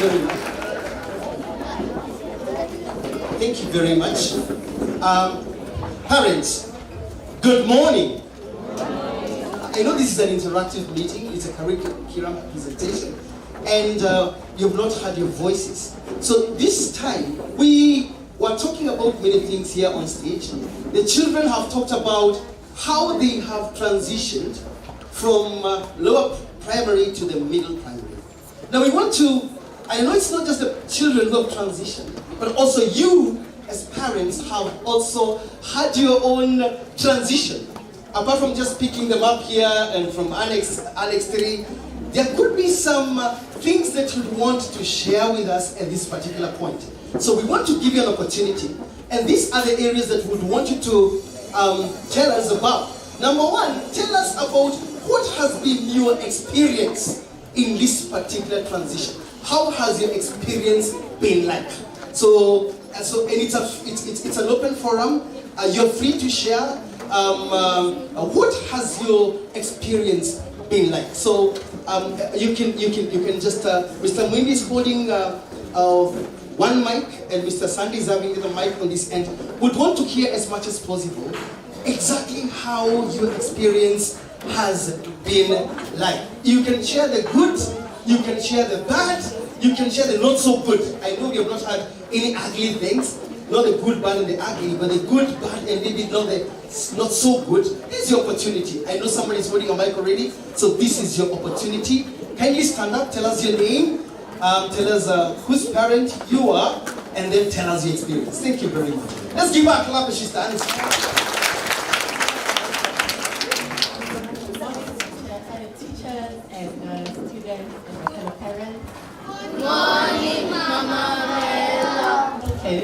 very much. Thank you very much. Parents, good morning. I know this is an interactive meeting, it's a curriculum presentation, and you've not heard your voices. So this time, we were talking about many things here on stage. The children have talked about how they have transitioned from lower primary to the middle primary. Now we want to, I know it's not just the children who have transitioned, but also you as parents have also had your own transition. Apart from just picking them up here and from Annex 3, there could be some things that you'd want to share with us at this particular point. So we want to give you an opportunity, and these are the areas that we would want you to tell us about. Number one, tell us about what has been your experience in this particular transition. How has your experience been like? So and it's an open forum. You're free to share. What has your experience been like? So you can just Mr. Mwindi is holding one mic, and Mr. Sandy is having the mic on this end. Would want to hear as much as possible exactly how your experience has been like. You can share the good, you can share the bad, you can share the not so good. I know we have not had any ugly things, not the good, bad, and the ugly, but the good, bad, and maybe not the not so good. This is your opportunity. I know somebody is holding a mic already, so this is your opportunity. Kindly stand up, tell us your name, tell us whose parent you are, and then tell us your experience. Thank you very much. Let's give her a clap as she stands. Teachers and students and fellow parents. Good morning, Mama Bella. Okay.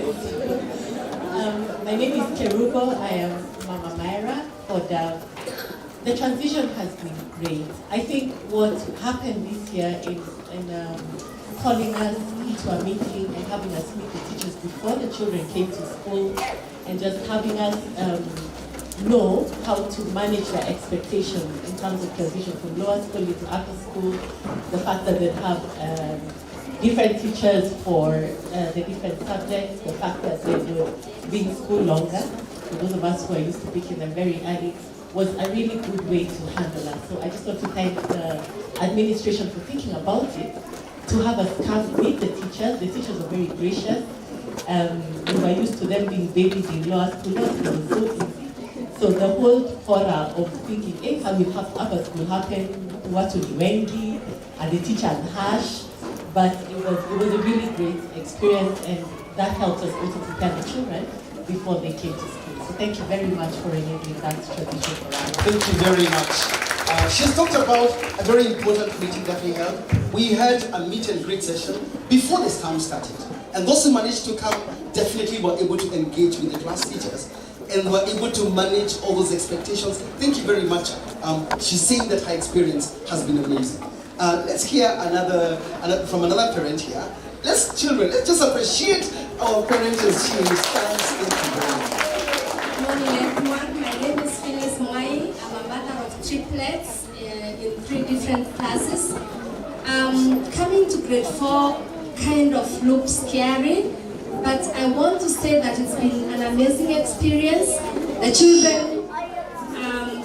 My name is Kerugo. I am Mama Myra. The transition has been great. I think what happened this year in calling us into a meeting and having us meet the teachers before the children came to school, and just having us know how to manage their expectations in terms of transition from lower school into upper school, the fact that they have different teachers for the different subjects, the fact that they would be in school longer, for those of us who are used to picking them very early, was a really good way to handle us. So I just want to thank the administration for thinking about it, to have us come meet the teachers. The teachers are very gracious. We were used to them being babies in lower school, it was so easy. So the whole fora of thinking, how will have upper school happen, what will Wendy, and the teacher and Hash, but it was a really great experience, and that helped us also prepare the children before they came to school. So thank you very much for enabling that tradition for us. Thank you very much. She's talked about a very important meeting that we held. We had a meet and greet session before this term started. And those who managed to come definitely were able to engage with the class teachers and were able to manage all those expectations. Thank you very much. She's saying that her experience has been amazing. Let's hear from another parent here. Let's just appreciate our parents as she stands. Thank you very much. Good morning, everyone. My name is Phyllis Mwai. I'm a mother of triplets in 3 different classes. Coming to grade 4 kind of looks scary, but I want to say that it's been an amazing experience. The children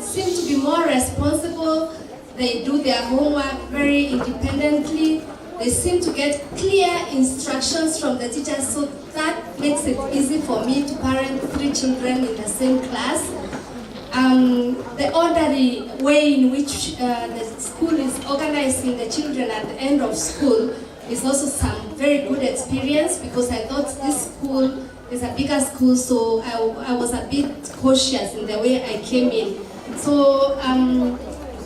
seem to be more responsible. They do their homework very independently. They seem to get clear instructions from the teachers, so that makes it easy for me to parent 3 children in the same class. The orderly way in which the school is organizing the children at the end of school is also some very good experience, because I thought this school is a bigger school, so I was a bit cautious in the way I came in. So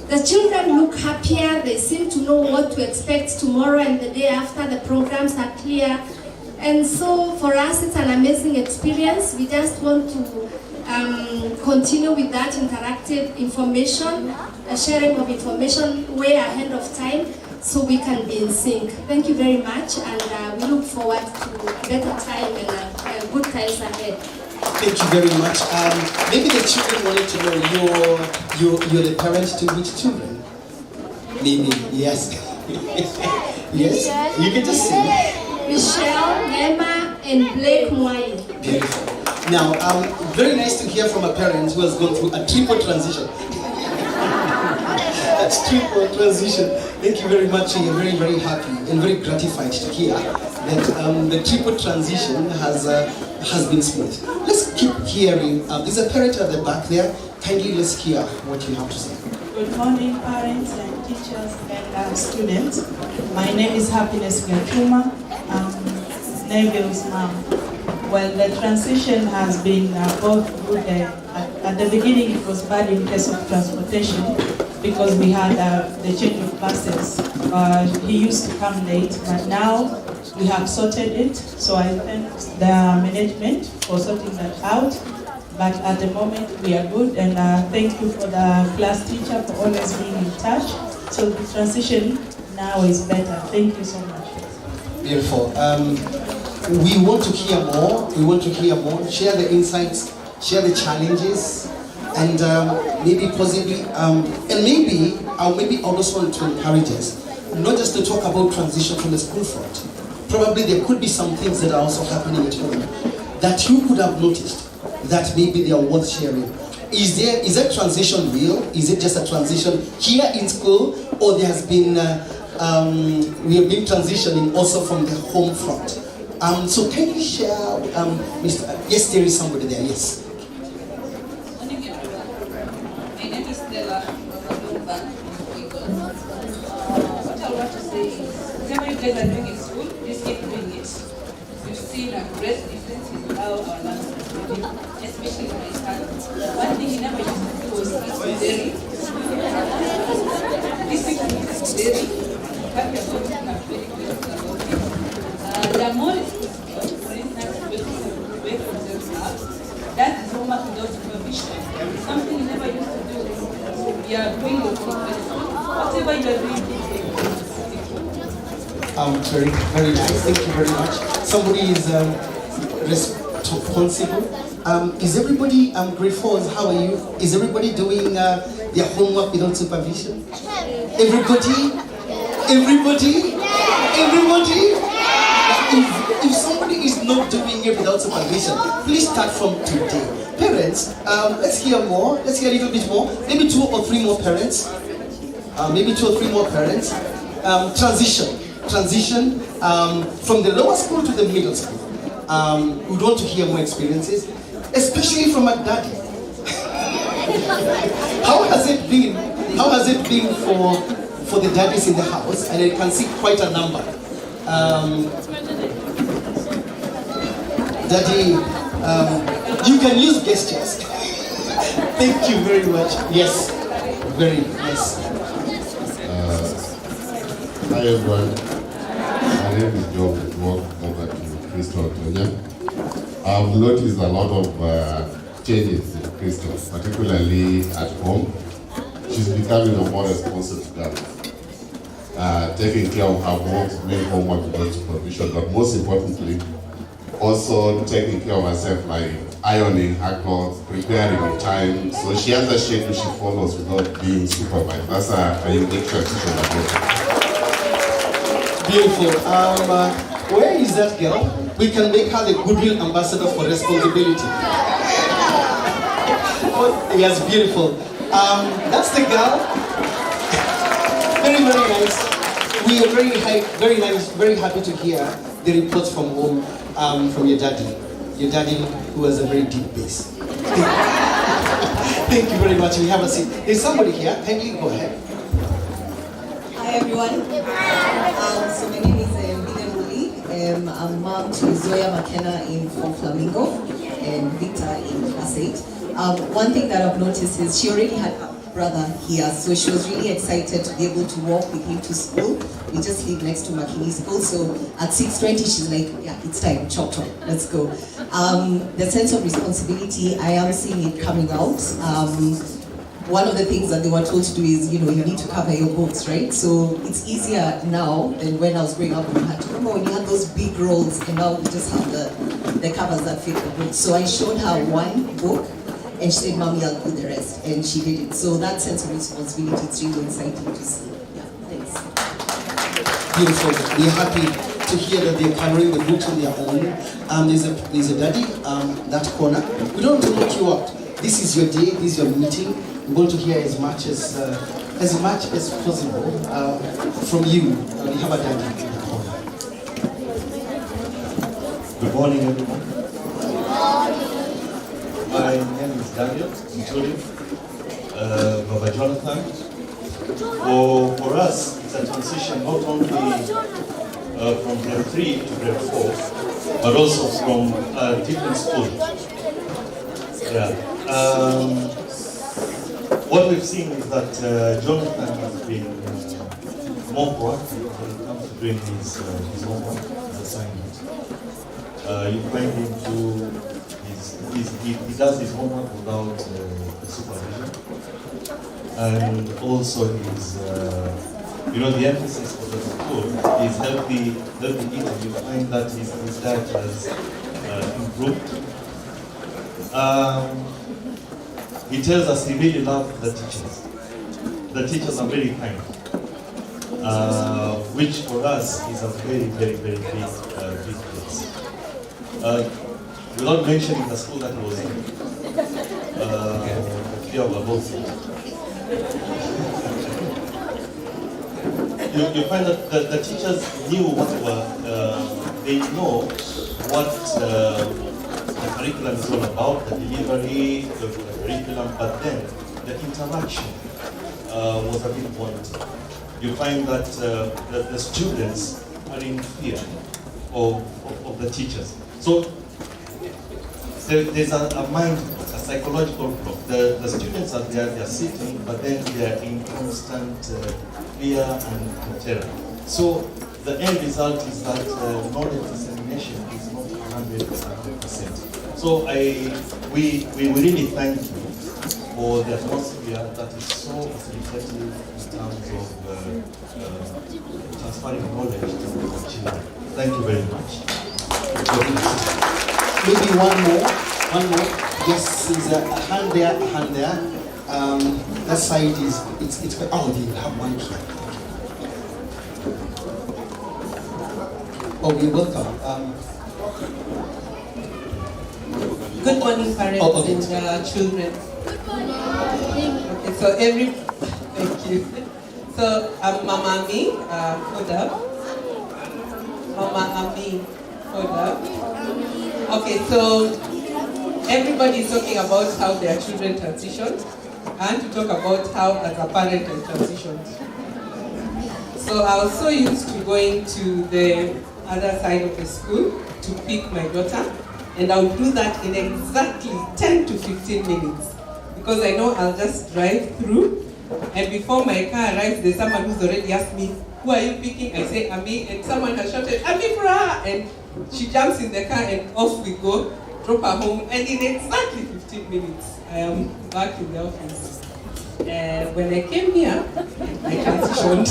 the children look happier, they seem to know what to expect tomorrow and the day after. The programs are clear. And so for us, it's an amazing experience. We just want to continue with that interactive information, sharing of information way ahead of time, so we can be in sync. Thank you very much, and we look forward to a better time and good times ahead. Thank you very much. Maybe the children wanted to know you're the parent to which children? Maybe, yes. Yes, you can just sing. Michelle, Emma, and Blake Mwai. Beautiful. Now, very nice to hear from a parent who has gone through a triple transition. A triple transition. Thank you very much. We are very, very happy and very gratified to hear that the triple transition has been smooth. Let's keep hearing. There's a parent at the back there. Kindly let's hear what you have to say. Good morning, parents and teachers and students. My name is Happiness Gatuma. I'm Neville's mom. Well, the transition has been both good. At the beginning, it was bad in case of transportation because we had the change of buses. He used to come late, but now we have sorted it. So I thank the management for sorting that out. But at the moment, we are good, and thank you for the class teacher for always being in touch. So the transition now is better. Thank you so much. Beautiful. We want to hear more. We want to hear more. Share the insights, share the challenges, and maybe possibly, and maybe I also want to encourage us, not just to talk about transition from the school front. Probably there could be some things that are also happening at home that you could have noticed that maybe they are worth sharing. Is that transition real? Is it just a transition here in school, or there has been we have been transitioning also from the home front? So can you share, Mr. Yes, there is somebody there. Yes. Morning, everyone. My name is Stella. What I want to say is, whatever you guys are doing in school, please keep doing it. We've seen a great difference in how our learners are doing, especially my son. One thing he never used to do was eat dairy. This week he eats dairy. But we are going to have very good about it. There are more responsible, for instance, wake themselves up. That is homework without supervision. Something you never used to do. We are doing the whatever you are doing, Very, very nice. Thank you very much. Somebody is responsible. Is everybody grateful? How are you? Is everybody doing their homework without supervision? Everybody? Everybody? Everybody? If somebody is not doing it without supervision, please start from today. Parents, let's hear more. Let's hear a little bit more. Maybe 2 or 3 more parents. Maybe 2 or 3 more parents. Transition from the lower school to the middle school. We want to hear more experiences, especially from a daddy. How has it been? How has it been for the daddies in the house? And I can see quite a number. Daddy, you can use gestures. Thank you very much. Yes, very nice. Hi everyone. My name is Joe. Over to Crystal Tonya. I've noticed a lot of changes in Crystal, particularly at home. She's becoming a more responsive girl. Taking care of her work, making homework without supervision, but most importantly, also taking care of herself, like ironing her clothes, preparing in time. So she has a schedule she follows without being supervised. That's a unique transition about her. Beautiful. Where is that girl? We can make her the goodwill ambassador for responsibility. Oh, yes, beautiful. That's the girl. Very, very nice. We are very happy to hear the reports from home, from your daddy who has a very deep bass. Thank you very much. We have a seat. There's somebody here. Kindly go ahead. Hi everyone. So my name is Vivian Malik. I'm mom to Zoya McKenna in from Flamingo and Victor in class 8. One thing that I've noticed is she already had a brother here, so she was really excited to be able to walk with him to school. We just live next to Makini School, so at 6:20 she's like, yeah, it's time, chop chop, let's go. The sense of responsibility, I am seeing it coming out. One of the things that they were told to do is, you need to cover your books, right? So it's easier now than when I was growing up when you had to, remember when you had those big rolls and now we just have the covers that fit the books. So I showed her one book and she said, Mommy, I'll do the rest. And she did it. So that sense of responsibility is really exciting to see. Yeah, thanks. Beautiful. We're happy to hear that they're carrying the books on their own. There's a daddy, that corner. We don't want to lock you out. This is your day, this is your meeting. We want to hear as much as possible from you. We have a daddy in the corner. Good morning, everyone. My name is Daniel Mtuli, Baba Jonathan. For us, it's a transition not only from grade 3 to grade 4, but also from different schools. Yeah. What we've seen is that Jonathan has been more proactive when it comes to doing his homework, his assignment. You find him he does his homework without supervision, and also the emphasis of the school is healthy eating. You find that his diet has improved. He tells us he really loves the teachers. The teachers are very kind, which for us is a very, very, very big plus. Without mentioning the school that he was in, fear of both. You find that the teachers knew what they know what the curriculum is all about, the delivery, the curriculum, but then the interaction was a bit wanting. You find that the students are in fear of the teachers. So there's a mind block, a psychological block. The students are there, they're sitting, but then they're in constant fear and terror. So the end result is that knowledge dissemination is not 100%. So we really thank you for the atmosphere that is so facilitative in terms of transferring knowledge to the children. Thank you very much. Maybe one more. Yes, there's a hand there, that side is, it's they have one here. Oh, you're welcome. Good morning, parents and children. Good morning. Okay, so thank you. So I'm Mama Ami, Koda. Mama Ami, Koda. Okay, so everybody is talking about how their children transitioned, and to talk about how as a parent I transitioned. So I was so used to going to the other side of the school to pick my daughter, and I would do that in exactly 10 to 15 minutes because I know I'll just drive through, and before my car arrives, there's someone who's already asked me, who are you picking? I say, Ami, and someone has shouted, Ami for her! And she jumps in the car and off we go, drop her home, and in exactly 15 minutes, I am back in the office. When I came here, I transitioned.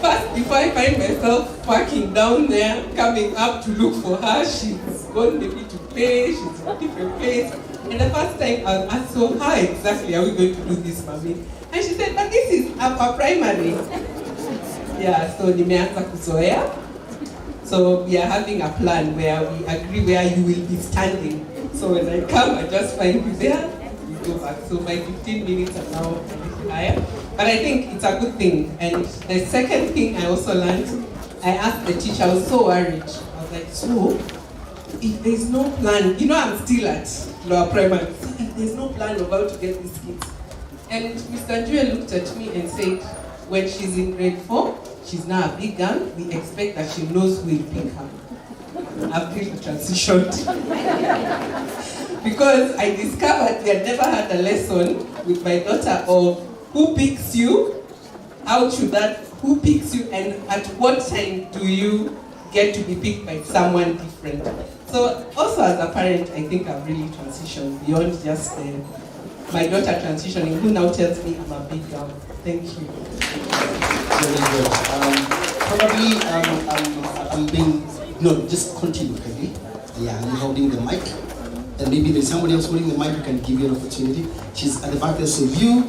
First, before I find myself parking down there, coming up to look for her, she's gone maybe to pay, she's in a different place. And the first time I was asked, so how exactly are we going to do this, Mommy? And she said, but this is upper primary. Yeah, so nimeanza kuzoea. So we are having a plan where we agree where you will be standing. So when I come, I just find you there, we go back. So my 15 minutes are now a little higher. But I think it's a good thing. And the second thing I also learned, I asked the teacher, I was so worried. I was like, so, if there's no plan, I'm still at lower primary. So if there's no plan of how to get these kids. And Mr. Jewel looked at me and said, when she's in grade 4, she's now a big girl, we expect that she knows who will pick her. I've really transitioned. Because I discovered we had never had a lesson with my daughter of who picks you, who picks you, and at what time do you get to be picked by someone different. So also as a parent, I think I've really transitioned beyond just my daughter transitioning, who now tells me I'm a big girl. Thank you. Very good. Probably I'm being, no, just continue, okay? Yeah, I'm holding the mic. and maybe there's somebody else holding the mic who can give you an opportunity. She's at the back there, so you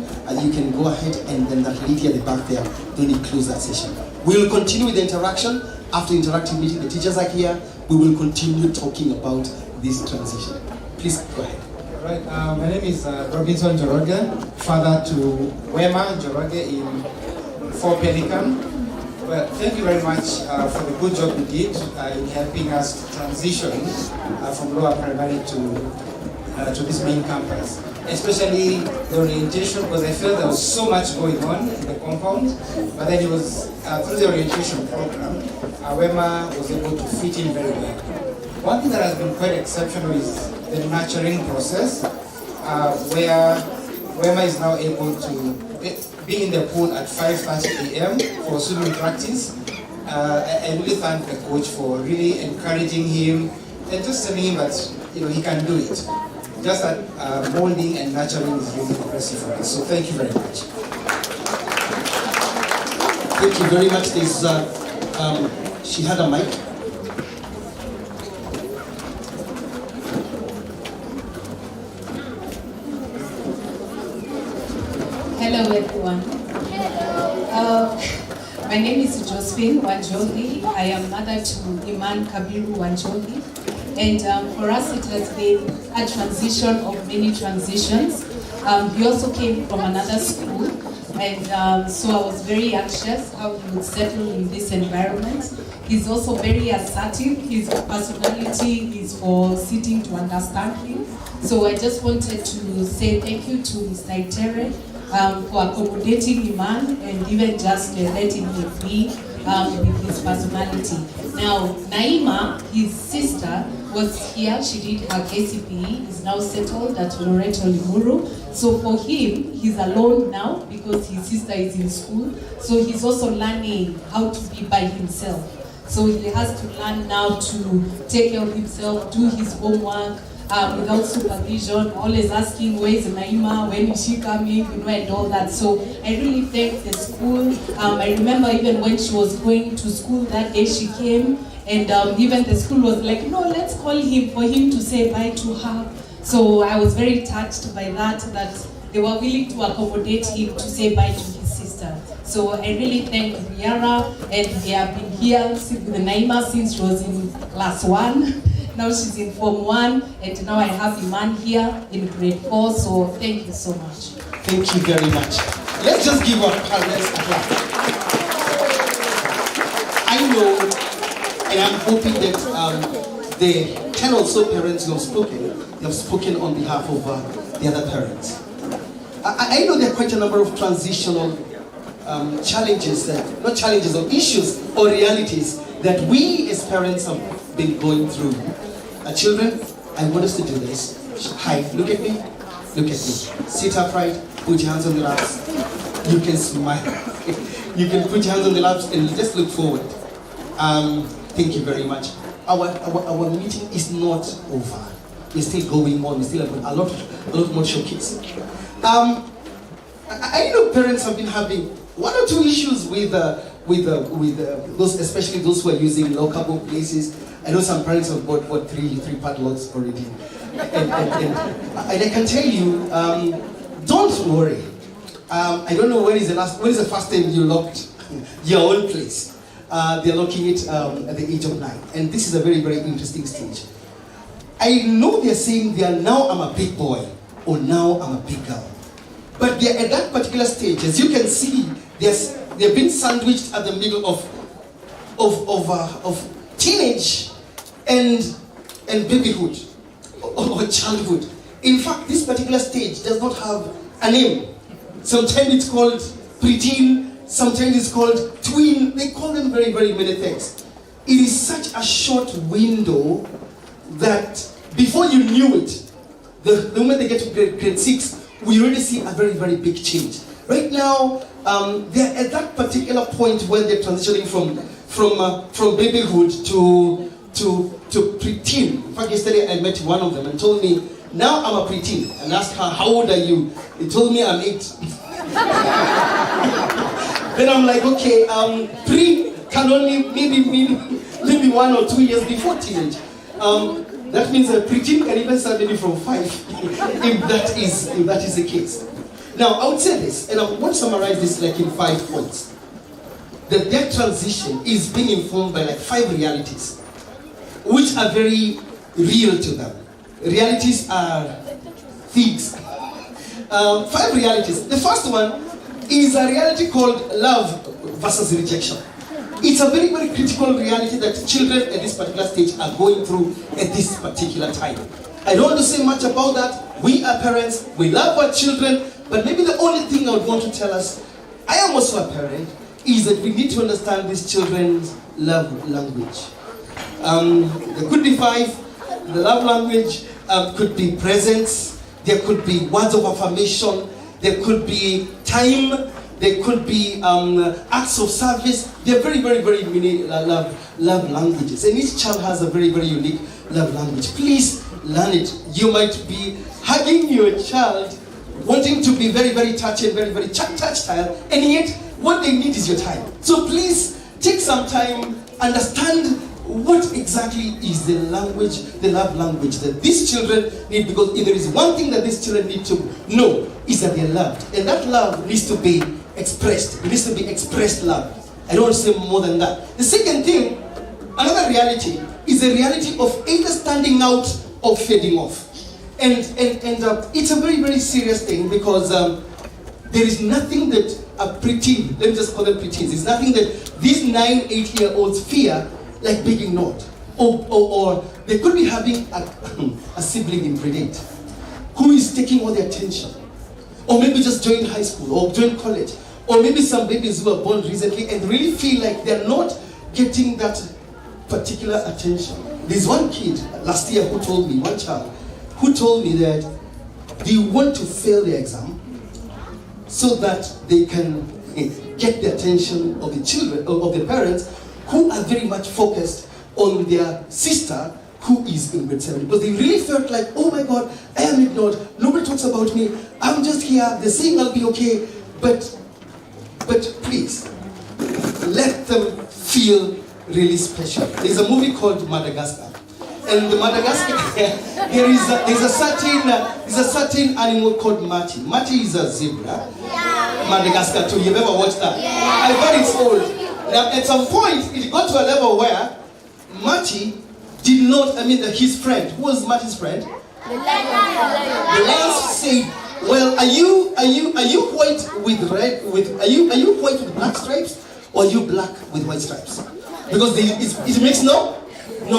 can go ahead, and then that lady at the back there, don't need to close that session. We'll continue with the interaction. After the interactive meeting, the teachers are here. We will continue talking about this transition. Please go ahead. All right, my name is Robinson Njoroge, father to Wema Njoroge in Fort Pelican. Well, thank you very much for the good job you did in helping us to transition from lower primary to this main campus. Especially the orientation, because I felt there was so much going on in the compound. But then it was through the orientation program, Wema was able to fit in very well. One thing that has been quite exceptional is the nurturing process, where Wema is now able to be in the pool at 5:30 a.m. for swimming practice. I really thank the coach for really encouraging him and just telling him that he can do it. Just that molding and nurturing is really impressive for us. So thank you very much. Thank you very much. There's, she had a mic. Hello everyone. My name is Josephine Wanjogi. I am mother to Iman Kabiru Wanjogi. And for us it has been a transition of many transitions. He also came from another school, and so I was very anxious how he would settle in this environment. He's also very assertive. His personality is for sitting to understand him. So I just wanted to say thank you to Mr. Itere for accommodating Iman and even just letting him be with his personality. Now, Naima, his sister, was here. She did her KCPE, is now settled at Loreto Limuru. So for him, he's alone now because his sister is in school. So he's also learning how to be by himself. So he has to learn now to take care of himself, do his homework, without supervision, always asking where is Naima, when is she coming, and all that. So I really thank the school. I remember even when she was going to school that day, she came, and even the school was like, no, let's call him for him to say bye to her. So I was very touched by that they were willing to accommodate him to say bye to his sister. So I really thank Riara, and they have been here with Naima since she was in class 1. Now she's in Form 1, and now I have Iman here in grade 4, so thank you so much. Thank you very much. Let's just give our parents a clap. I know, and I'm hoping that the 10 or so parents who have spoken on behalf of the other parents. I know there are quite a number of transitional challenges, not challenges, or issues or realities that we as parents have been going through. Children, I want us to do this. Hi, look at me. Look at me. Sit upright, put your hands on the laps. You can smile. You can put your hands on the laps and just look forward. Thank you very much. Our meeting is not over. We're still going on. We still have a lot more showcase. I know parents have been having one or two issues with those, especially those who are using lockable places. I know some parents have bought three padlocks already, and I can tell you, don't worry. I don't know when is the first time you locked your own place. They're locking it at the age of 9, and this is a very, very interesting stage. I know they're saying now I'm a big boy, or now I'm a big girl, but they're at that particular stage. As you can see, they've been sandwiched at the middle of teenage and babyhood or childhood. In fact, this particular stage does not have a name. Sometimes it's called preteen, sometimes it's called tween. They call them very, very many things. It is such a short window that before you knew it, the moment they get to grade 6, we already see a very, very big change. Right now, they're at that particular point when they're transitioning from babyhood to preteen. In fact, yesterday I met one of them and told me, now I'm a preteen. And asked her, how old are you? He told me I'm 8. Then I'm like, okay, pre can only maybe 1 or 2 years before teenage. That means a preteen can even start maybe from 5, if that is the case. Now, I would say this, and I want to summarize this like in 5 points. That their transition is being informed by like 5 realities, which are very real to them. Realities are things. 5 realities. The first one is a reality called love versus rejection. It's a very, very critical reality that children at this particular stage are going through at this particular time. I don't want to say much about that. We are parents, we love our children, but maybe the only thing I would want to tell us, I am also a parent, is that we need to understand these children's love language. There could be 5. The love language could be presence, there could be words of affirmation, there could be time, there could be acts of service. There are very, very, very many love languages. And each child has a very, very unique love language. Please learn it. You might be hugging your child, wanting to be very, very touchy and very, very tactile, and yet what they need is your time. So please take some time, understand what exactly is the language, the love language that these children need, because if there is one thing that these children need to know, is that they're loved. And that love needs to be expressed. It needs to be expressed love. I don't want to say more than that. The second thing, another reality, is the reality of either standing out or fading off. And it's a very, very serious thing, because there is nothing that a preteen, let me just call them preteens, there's nothing that these 9, 8-year-olds fear like being ignored. Or they could be having a sibling in grade 8 who is taking all their attention. Or maybe just joined high school or joined college. Or maybe some babies who were born recently and really feel like they're not getting that particular attention. There's one kid last year who told me, one child, who told me that they want to fail the exam so that they can get the attention of the children, of the parents, who are very much focused on their sister who is in grade 7. Because they really felt like, oh my God, I am ignored, nobody talks about me, I'm just here, they're saying I'll be okay, but please, let them feel really special. There's a movie called Madagascar. And the Madagascar, there's a certain animal called Mati. Mati is a zebra. Madagascar too, you've ever watched that? I thought it's old. Now, at some point, it got to a level where Mati did not, his friend, who was Mati's friend? The lion said, well, are you white with red, are you white with black stripes, or are you black with white stripes? Because it makes no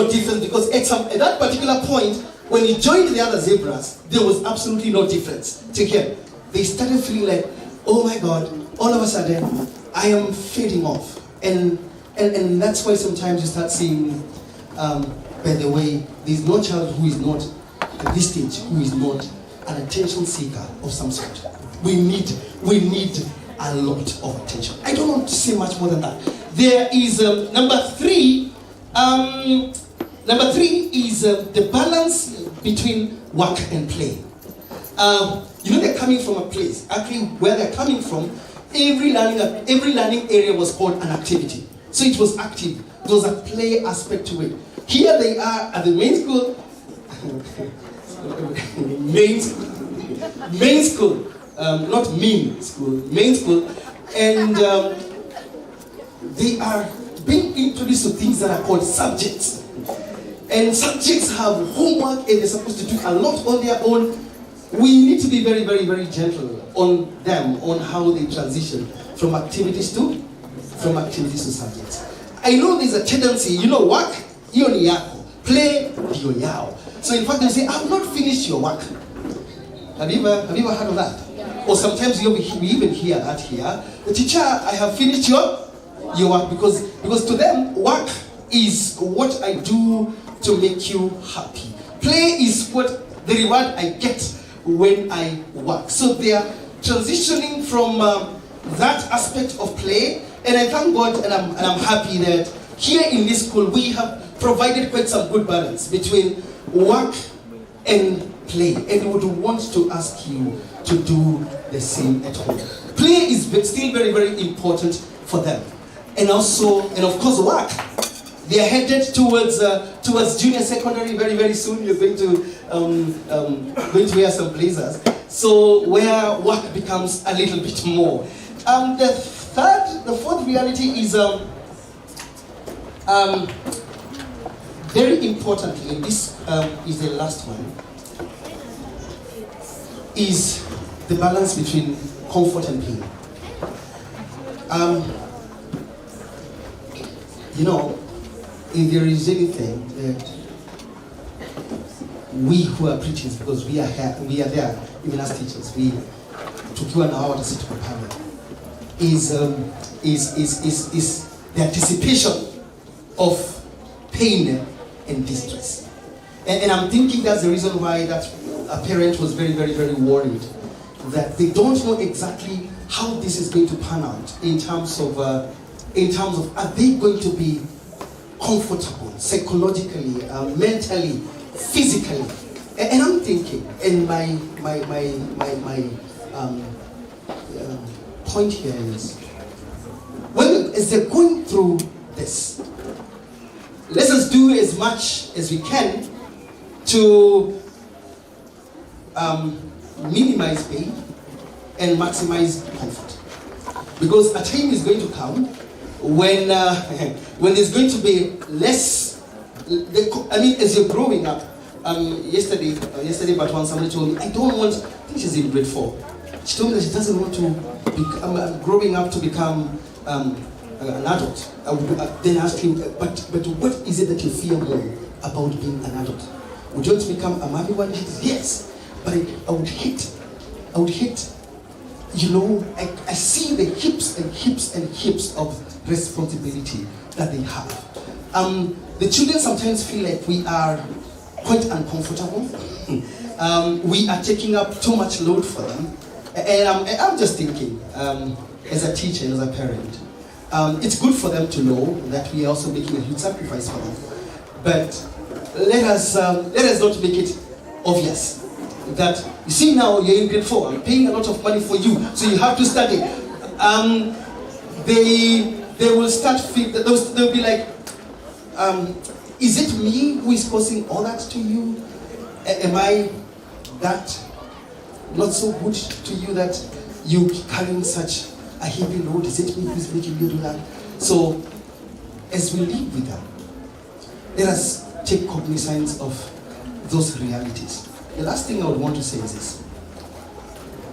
difference, because at that particular point, when he joined the other zebras, there was absolutely no difference to him. They started feeling like, oh my God, all of a sudden, I am fading off. And that's why sometimes you start seeing, by the way, there's no child who is not, at this stage, who is not an attention seeker of some sort. We need a lot of attention. I don't want to say much more than that. There is number 3. Number 3 is the balance between work and play. They're coming from a place. Actually, where they're coming from, every learning area was called an activity. So it was active. There was a play aspect to it. Here they are at the main school. main school, not mean school, main school, and they are being introduced to things that are called subjects. And subjects have homework and they're supposed to do a lot on their own. We need to be very, very, very gentle on them, on how they transition from activities to subjects. I know there's a tendency, work, hiyo ni yako, play, hiyo yao. So in fact they say, I've not finished your work. Have you ever heard of that? Yeah. Or sometimes we even hear that here. The teacher, I have finished your work, because to them, work is what I do to make you happy. Play is what the reward I get when I work. So they are transitioning from that aspect of play, and I thank God and I'm happy that here in this school we have provided quite some good balance between work and play, and we would want to ask you to do the same at home. Play is still very, very important for them, and of course work. They are headed towards junior secondary very, very soon. You're going to wear some blazers. So where work becomes a little bit more. The fourth reality is very importantly, and this is the last one, is the balance between comfort and pain. You know, if there is anything that we who are preachers, because we are there, even as teachers, we tukiwa na hawa watasi tukapana, is the anticipation of pain and distress. And I'm thinking that's the reason why that a parent was very, very, very worried that they don't know exactly how this is going to pan out in terms of are they going to be comfortable psychologically, mentally, physically. And I'm thinking, and my point here is, well, as they're going through this, let us do as much as we can to minimize pain and maximize comfort. Because a time is going to come when there's going to be less. As you're growing up, yesterday, but once somebody told me, I think she's in grade 4. She told me that she doesn't want to become, growing up to become an adult. I would then ask him, but what is it that you fear more about being an adult? Would you want to become a mommy one? She says, yes, but I would hate, you know, I see the heaps and heaps and heaps of responsibility that they have. The children sometimes feel like we are quite uncomfortable. We are taking up too much load for them. And I'm just thinking, as a teacher and as a parent, it's good for them to know that we are also making a huge sacrifice for them. But let us not make it obvious that, you see, now you're in grade 4, I'm paying a lot of money for you, so you have to study. They will start they'll be like, is it me who is causing all that to you? Am I that not so good to you that you carrying such a heavy load? Is it me who is making you do that? So, as we live with them, let us take cognizance of those realities. The last thing I would want to say is this.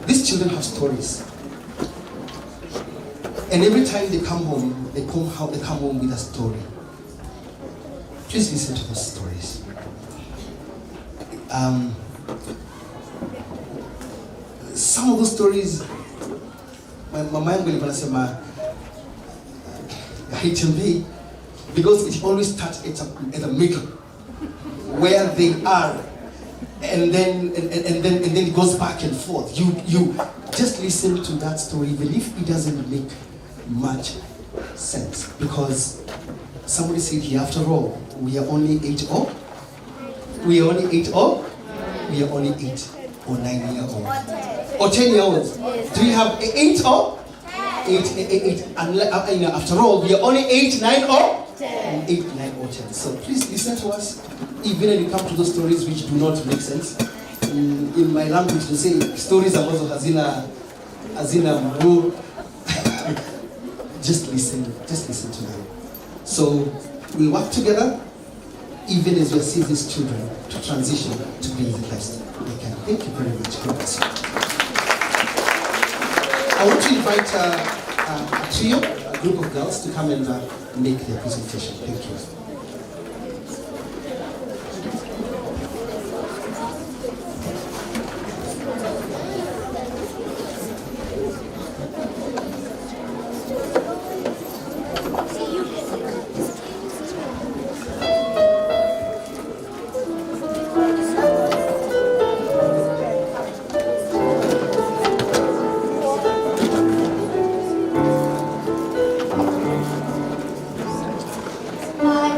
These children have stories. And every time they come home, they come home with a story. Please listen to those stories. Some of those stories, my mind will say, it will be, because it always starts at the middle, where they are, and then it goes back and forth. You just listen to that story, even if it doesn't make much sense, because somebody said here, after all, we are only 8 or? We are only 8 or? We are only 8 or 9 years old. Or 10 years old. Do you have 8 or? 8. And after all, we are only 8, 9 or? 10. 8, 9 or 10. So please listen to us, even when you come to those stories which do not make sense. In my language, they say stories ambazo hazina mguu. Just listen to them. So we work together, even as we see these children to transition to being the best they can. Thank you very much. God bless you. I want to invite a trio, a group of girls, to come and make their presentation. Thank you. My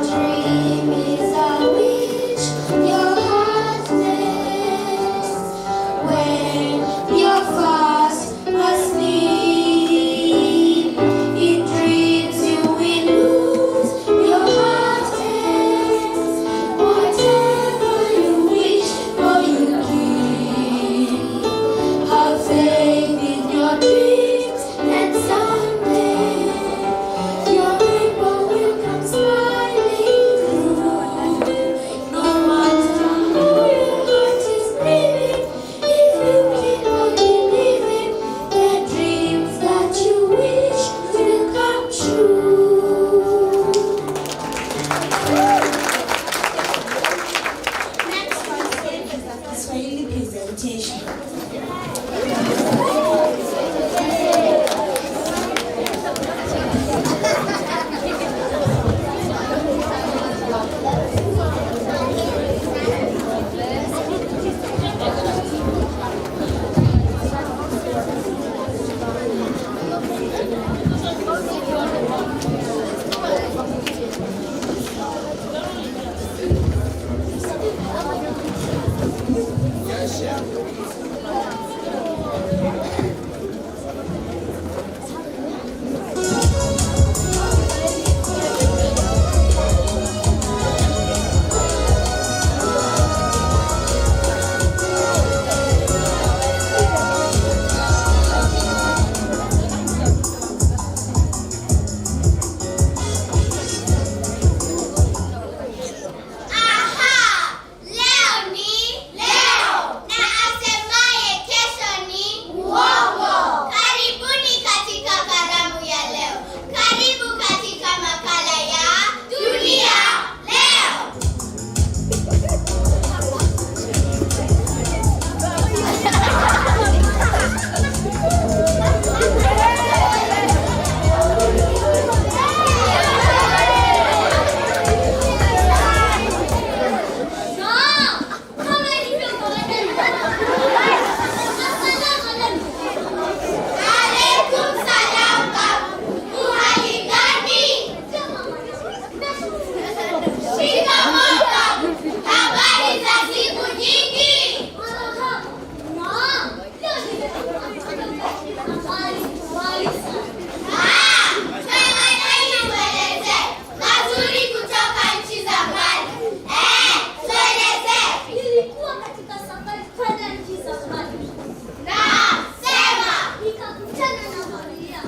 Achana na Maria.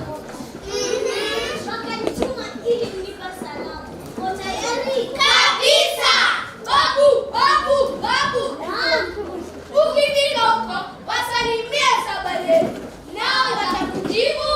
Wakanituma ili mnipa salamu. Uko tayari? Kabisa! Babu! Ukifika huko, wasalimie Sabale. Nao watakujibu.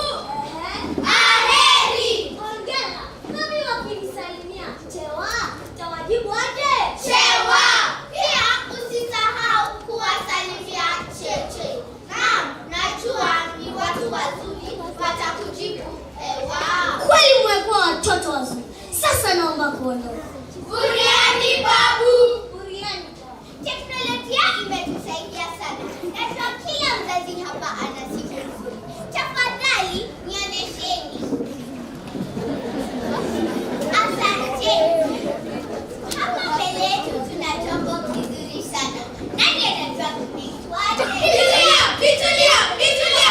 Aheri! Hongera. Nami wakinisalimia Chewa, utawajibu aje? Chewa! Pia usisahau kuwasalimia Cheche. Naam, najua ni watu wazuri watakujibu ewa. Kweli mmekuwa watoto wazuri. Sasa naomba kuondoka. Buriani babu! Buriani. Teknolojia imetusaidia sana. Najua kila mzazi hapa ana simu nzuri. Tafadhali nionyesheni. Asante. Hapa mbele yetu tuna chombo kizuri sana. Nani anajua kunaitwaje? Vitulia!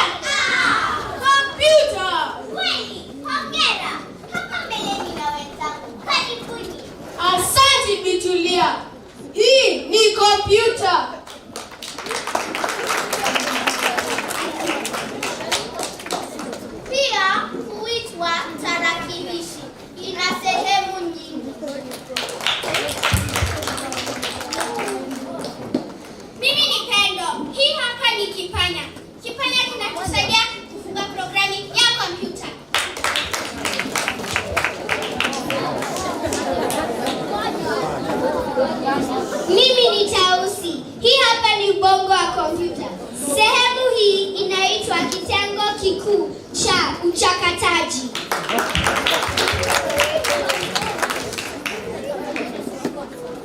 Kompyuta! Kweli, hongera. Hapa mbele nina wenzangu. Karibuni. Asante Vitulia. Hii ni kompyuta. Pia huitwa tarakilishi. Ina sehemu nyingi. Mimi ni Pendo. Hii hapa ni kipanya. Kipanya kinatusaidia kufunga programu ya kompyuta. Mimi ni Tausi. Hii hapa ni ubongo wa kompyuta. Sehemu hii inaitwa kitengo kikuu cha uchakataji.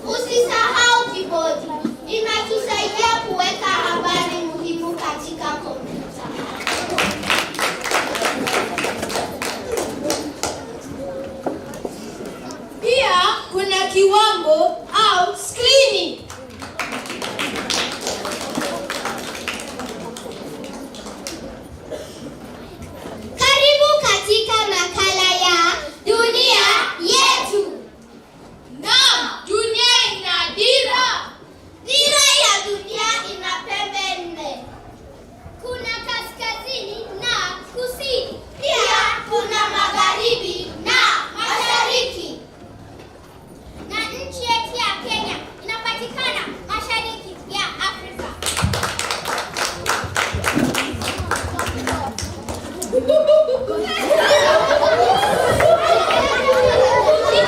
Usisahau kibodi. Inatusaidia kuweka habari muhimu katika kompyuta. Pia kuna kiwambo au skrini. Karibu katika makala ya dunia yetu. Naam, dunia ina dira. Dira ya dunia ina pembe nne. Kuna kaskazini na kusini. Pia kuna magharibi na mashariki. Na nchi yetu ya Kenya inapatikana mashariki ya Afrika.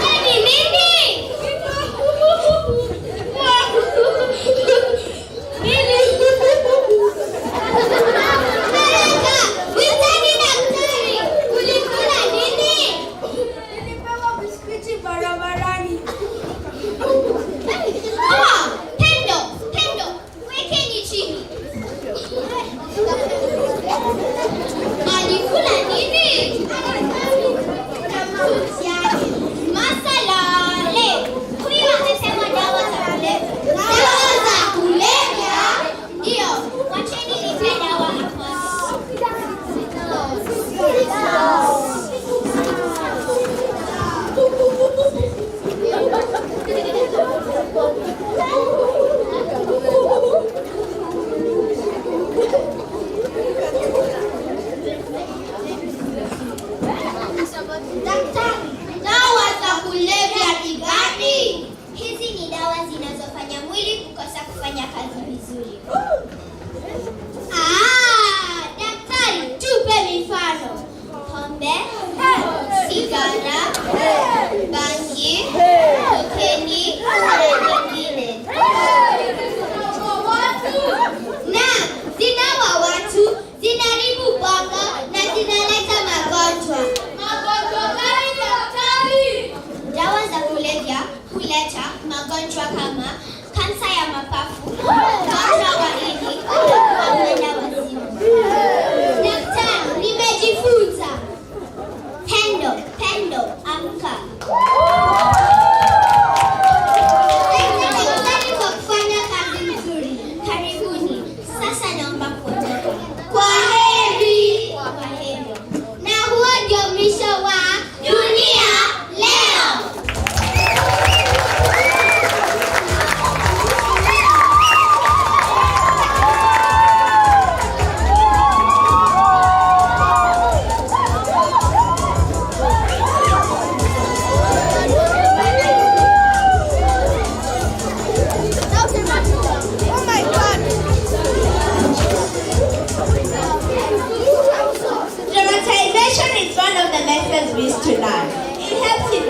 Ni nini? Witani daktari, ulikula nini? Nilipewa biskuti barabarani. Pendo, wekeni chini. Alikula nini? Masalale. Huyu amesema dawa za kulevya. Dawa za kulevya? Ndio, wacheni nipe dawa hapa. Daktari, dawa za kulevya ni gani? Hizi ni dawa zinazofanya mwili kukosa kufanya kazi vizuri. Daktari, tupe mifano. Pombe, sigara, bangi, kokeni na nyingine. Na zinaua watu, zinaharibu bongo na zinaleta magonjwa. Magonjwa gani daktari? Dawa za kulevya huleta magonjwa kama kansa ya mapafu, ugonjwa wa ini, na wazimu. Daktari, nimejifunza. Pendo,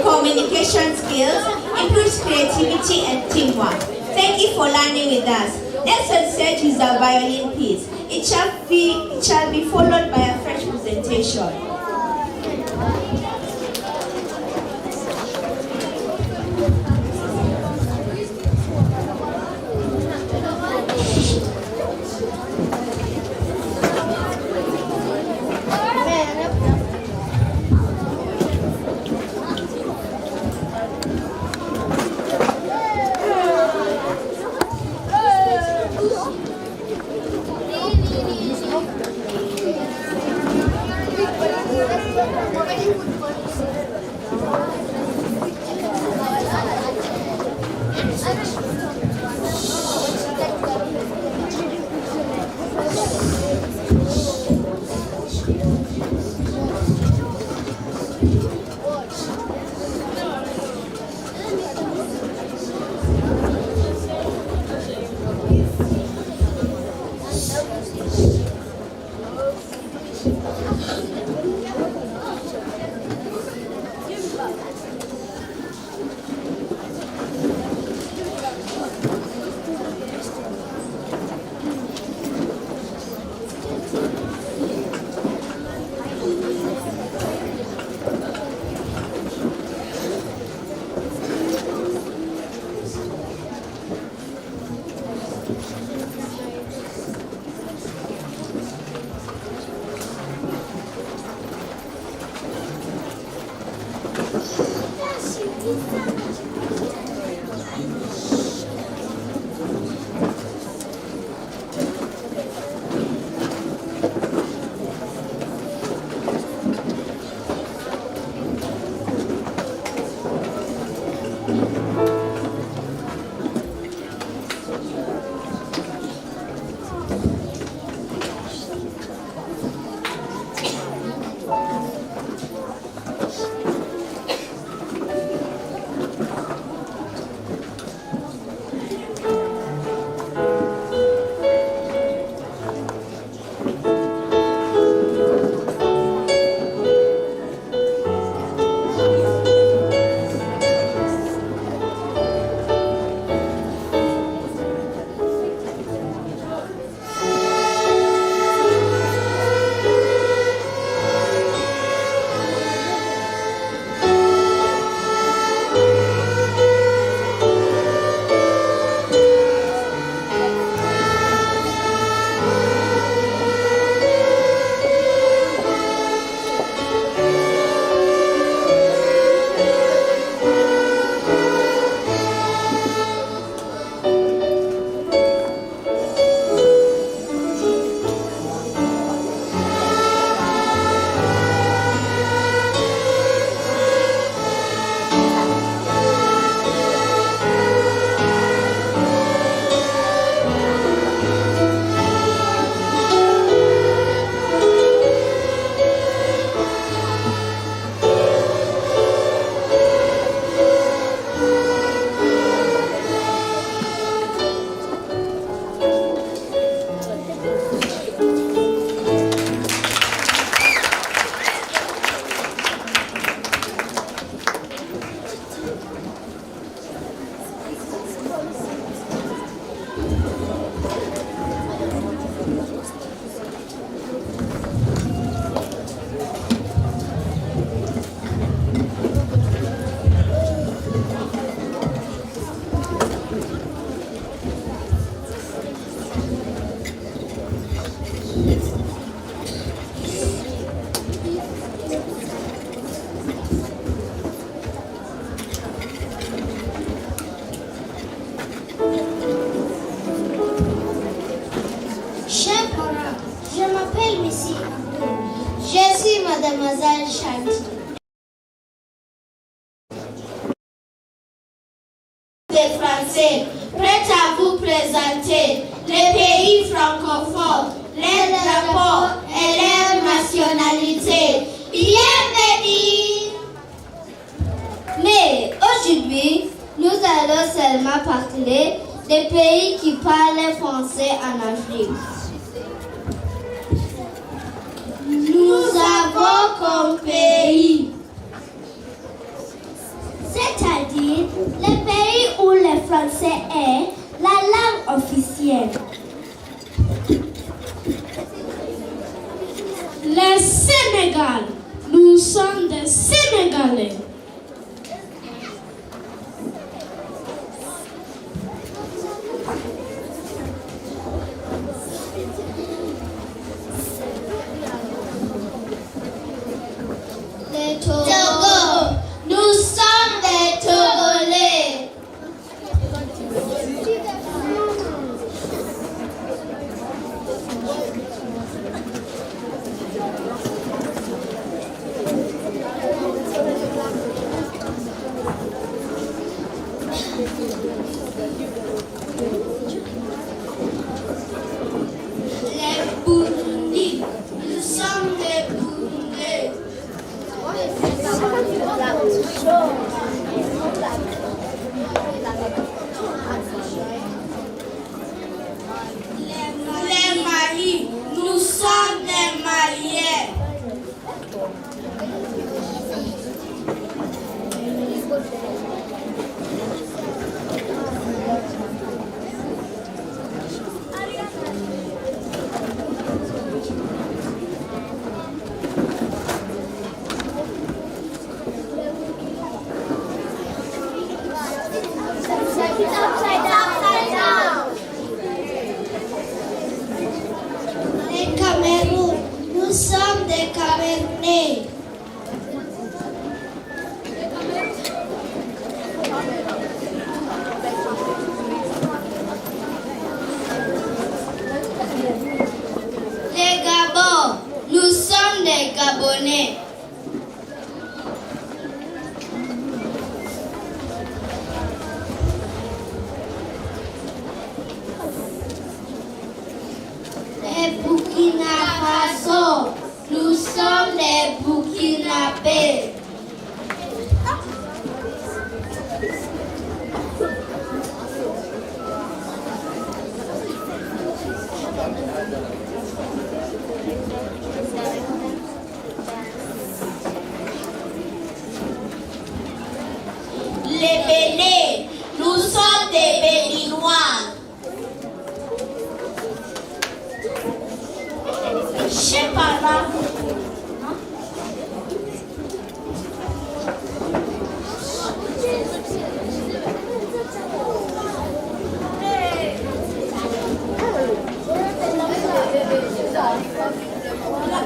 communication skills, improves creativity and teamwork. Thank you for learning with us. Next on stage is a violin piece. It shall be followed by a French presentation. Mademoiselle Shanti. Des Français, prêts à vous présenter les pays francophones, les drapeaux et leurs nationalités. Bienvenue! Mais aujourd'hui, nous allons seulement parler des pays qui parlent français en Afrique. Nous avons comme pays Le Sénégal. Nous sommes des Sénégalais. Le Togo. Nous sommes des Togolais. Les Burundis. Nous sommes des Burundais. Les Mali, nous sommes des Maliens. Les Cameroun, nous sommes des Camerounais. Les Gabon, nous sommes des Gabonais. Les Burkina Faso, nous sommes des Burkinabés. Les Bénins, nous sommes des Béninois. Chepara.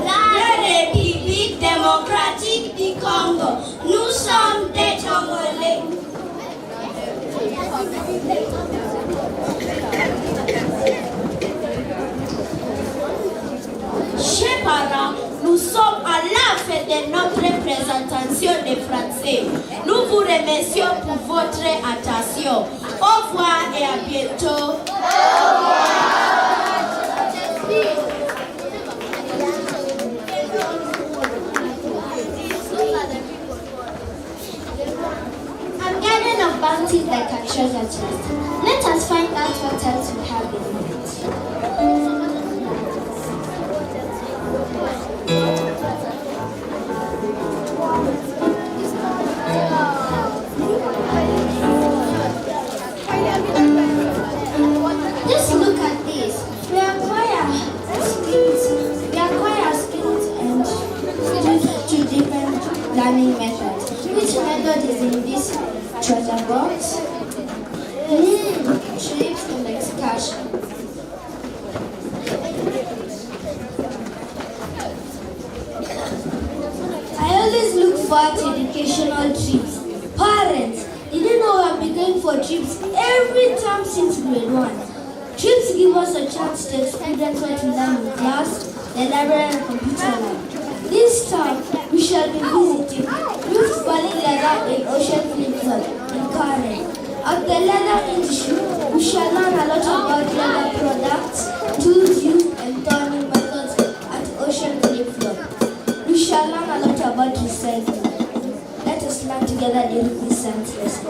La République démocratique du Congo, nous sommes des Togolais. Chers parents, nous sommes à la fin de notre présentation des Français. Nous vous remercions pour votre attention. Au revoir et à bientôt. Au revoir. I'm gathering of bounties like a treasure chest. Let us find out what else we have in it. Just look at this. We acquire skills and to different learning methods. Which method is in this treasure box? Trips and excursion. I always look forward to educational trips. Parents, did you know I've been going for trips every time since grade 1? Trips give us a chance to experience what we learn in class, the library and computer lab. This time, we shall be visiting Ruth Valley Leather in Ocean Flip-Flop in Karen. At the leather industry, we shall learn a lot about leather products, tools used and turning methods at Ocean Flip-Flop. We shall learn a lot about recycling. Let us learn together during this science lesson.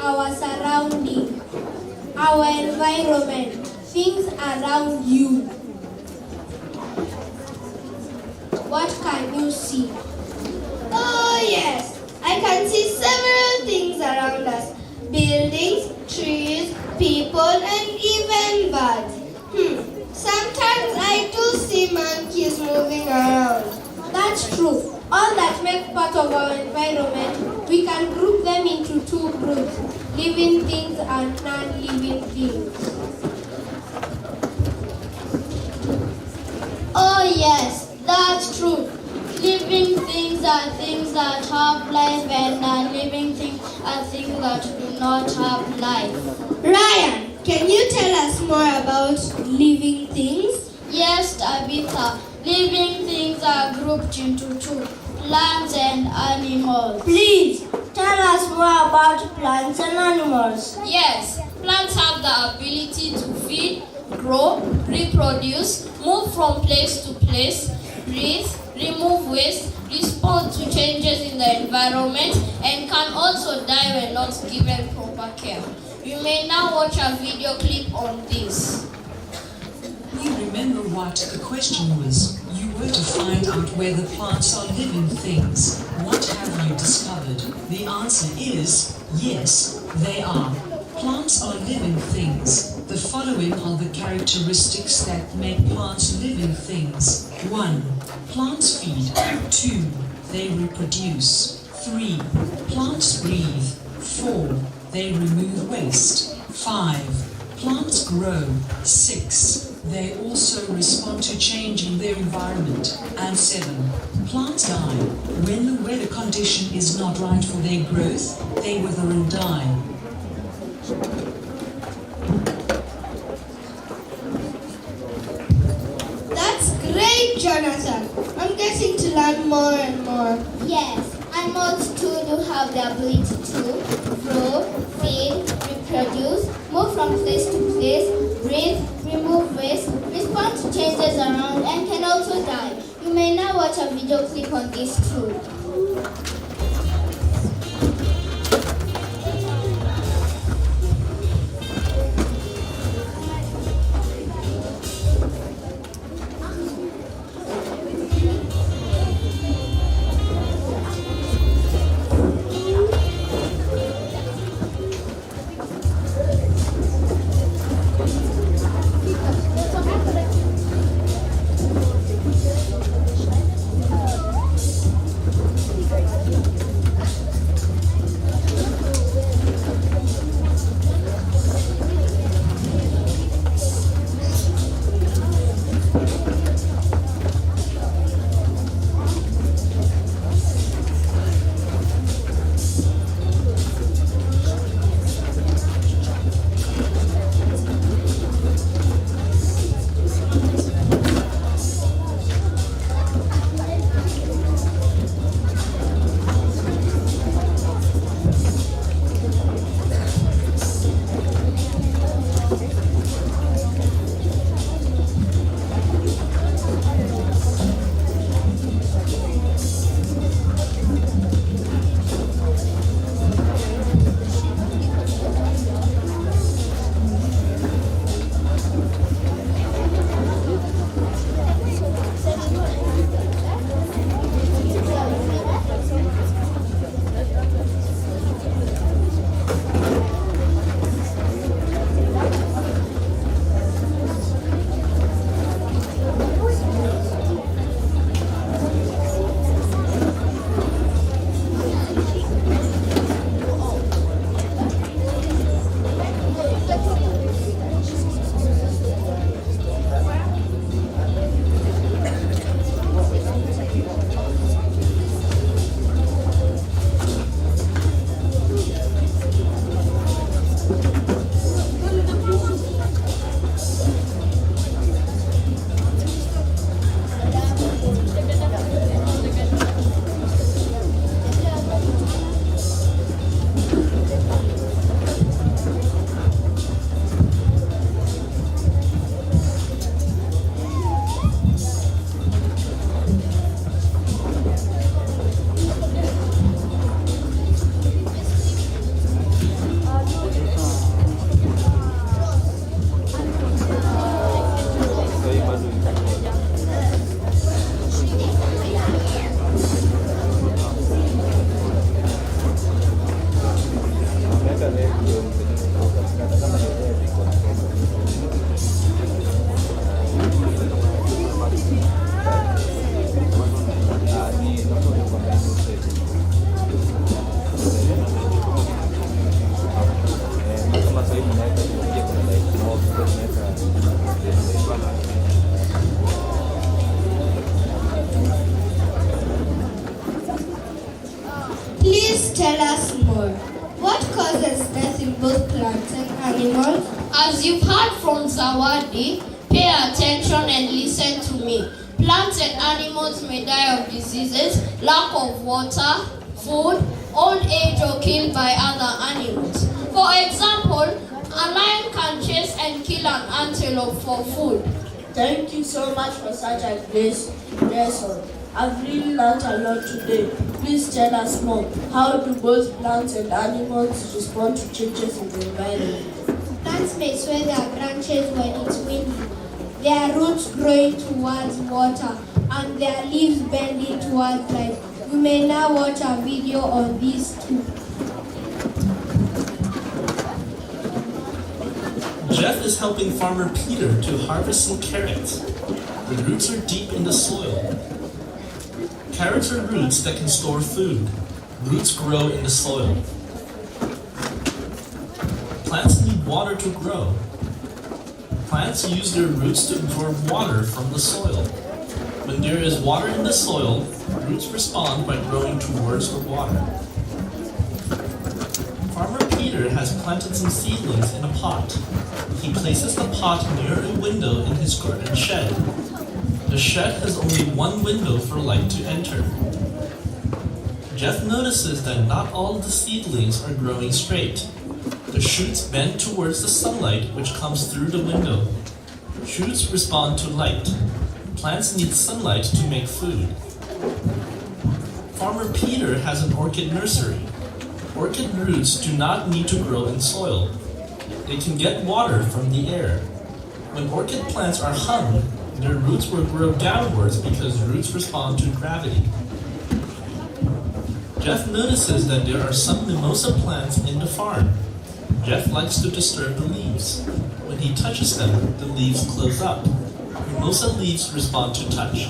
our surrounding, our environment, things around you. What can you see? Oh yes, I can see several things around us. Buildings, trees, people, and even birds. Sometimes I do see monkeys moving around. That's true. All that make part of our environment, we can group them into two groups, living things and non-living things. Oh yes, that's true. Living things are things that have life, and non-living things are things that do not have life. Ryan, can you tell us more about living things? Yes, Tabitha. Living things are grouped into two, plants and animals. Please, tell us more about plants and animals. Yes, plants have the ability to feed, grow, reproduce, move from place to place, breathe, remove waste, respond to changes in the environment, and can also die when not given proper care. You may now watch a video clip on this. You remember what the question was. You were to find out whether plants are living things. What have you discovered? The answer is yes, they are. Plants are living things. The following are the characteristics that make plants living things. 1. Plants feed. 2. They reproduce. 3. Plants breathe. 4. They remove waste. 5. Plants grow. 6. They also respond to change in their environment. And 7. Plants die. When the weather condition is not right for their growth, they wither and die. That's great, Jonathan. I'm getting to learn more and more. Yes, animals too do have the ability to grow, feed, reproduce, move from place to place, breathe, remove waste, respond to changes around, and can also die. You may now watch a video clip on this too. Please tell us more. What causes death in both plants and animals? As you've heard from Zawadi, pay attention and listen to me. Plants and animals may die of diseases, lack of water, food, old age, or killed by other animals. For example, a lion can chase and kill an antelope for food. Thank you so much for such a great lesson. I've really learned a lot today. Please tell us more. How do both plants and animals respond to changes in the environment? Plants may sway their branches when it's windy, their roots growing towards water, and their leaves bending towards light. You may now watch a video on these too. Jeff is helping farmer Peter to harvest some carrots. The roots are deep in the soil. Carrots are roots that can store food. Roots grow in the soil. Plants need water to grow. Plants use their roots to absorb water from the soil. When there is water in the soil, roots respond by growing towards the water. Farmer Peter has planted some seedlings in a pot. He places the pot near a window in his garden shed. The shed has only one window for light to enter. Jeff notices that not all the seedlings are growing straight. The shoots bend towards the sunlight which comes through the window. Shoots respond to light. Plants need sunlight to make food. Farmer Peter has an orchid nursery. Orchid roots do not need to grow in soil. They can get water from the air. When orchid plants are hung, their roots will grow downwards because roots respond to gravity. Jeff notices that there are some mimosa plants in the farm. Jeff likes to disturb the leaves. When he touches them, the leaves close up. Mimosa leaves respond to touch.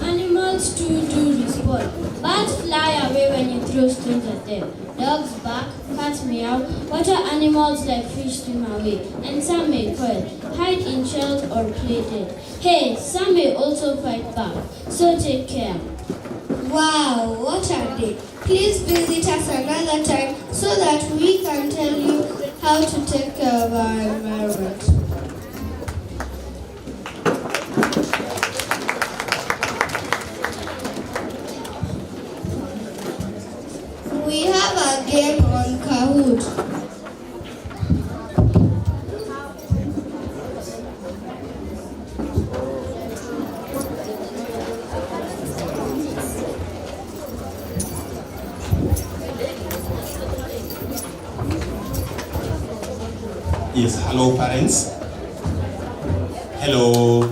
Animals too do respond. Birds fly away when you throw stones at them. Dogs bark, cats meow, water animals like fish swim away, and some may coil, hide in shells or play dead. Hey, some may also fight back, so take care. Wow, what are they? Please visit us another time so that we can tell you how to take care of our environment. We have a game on Kahoot. Yes, hello parents. Hello.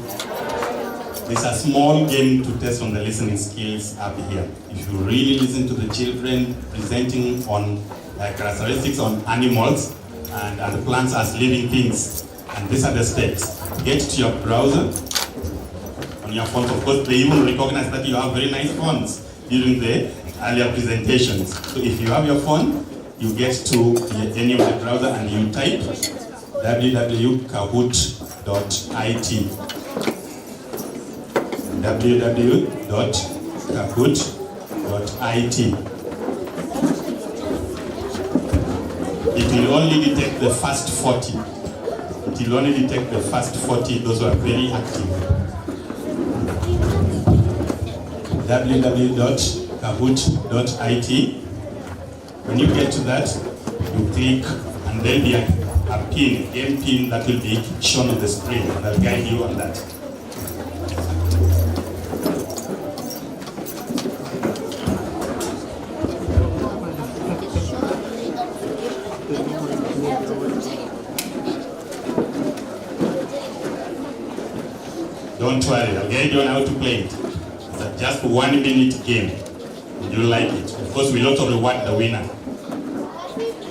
There's a small game to test on the listening skills up here. If you really listen to the children presenting on characteristics on animals and plants as living things, and these are the steps. Get to your browser on your phones. Of course, they even recognize that you have very nice phones during the earlier presentations. So if you have your phone, you get to any of the browser and you type www.kahoot.it. www.kahoot.it. It will only detect the first 40. It will only detect the first 40, those who are very active. www.kahoot.it. When you get to that, you click and then there'll be a pin, game pin that will be shown on the screen. I'll guide you on that. Don't worry, I'll guide you on how to play it. It's a just 1 minute game. You'll like it. Of course, we'll also reward the winner.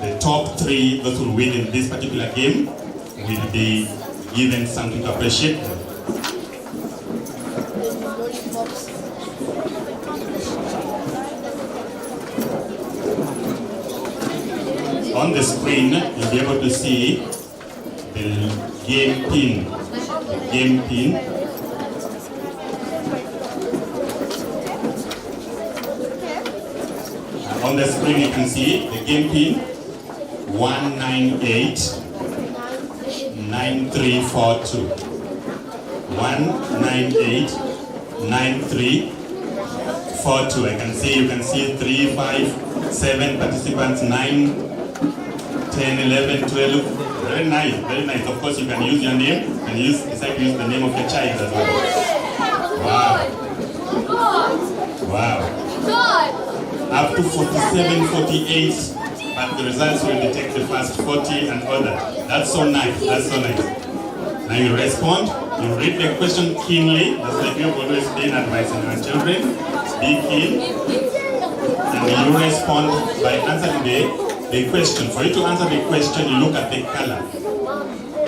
The top 3 that will win in this particular game will be given something to appreciate them. On the screen, you'll be able to see the game pin. Game pin. On the screen you can see the game pin 1989342. 1989342. I can see, you can see 3, 5, 7 participants, 9, 10, 11, 12. Very nice, very nice. Of course you can use your name and decide to use the name of your child as well. Wow. Up to 47, 48, but the results will detect the first 40 and other. That's so nice, that's so nice. Now you respond, you read the question keenly, just like you've always been advising our children. Be keen, and you respond by answering the question. For you to answer the question, you look at the color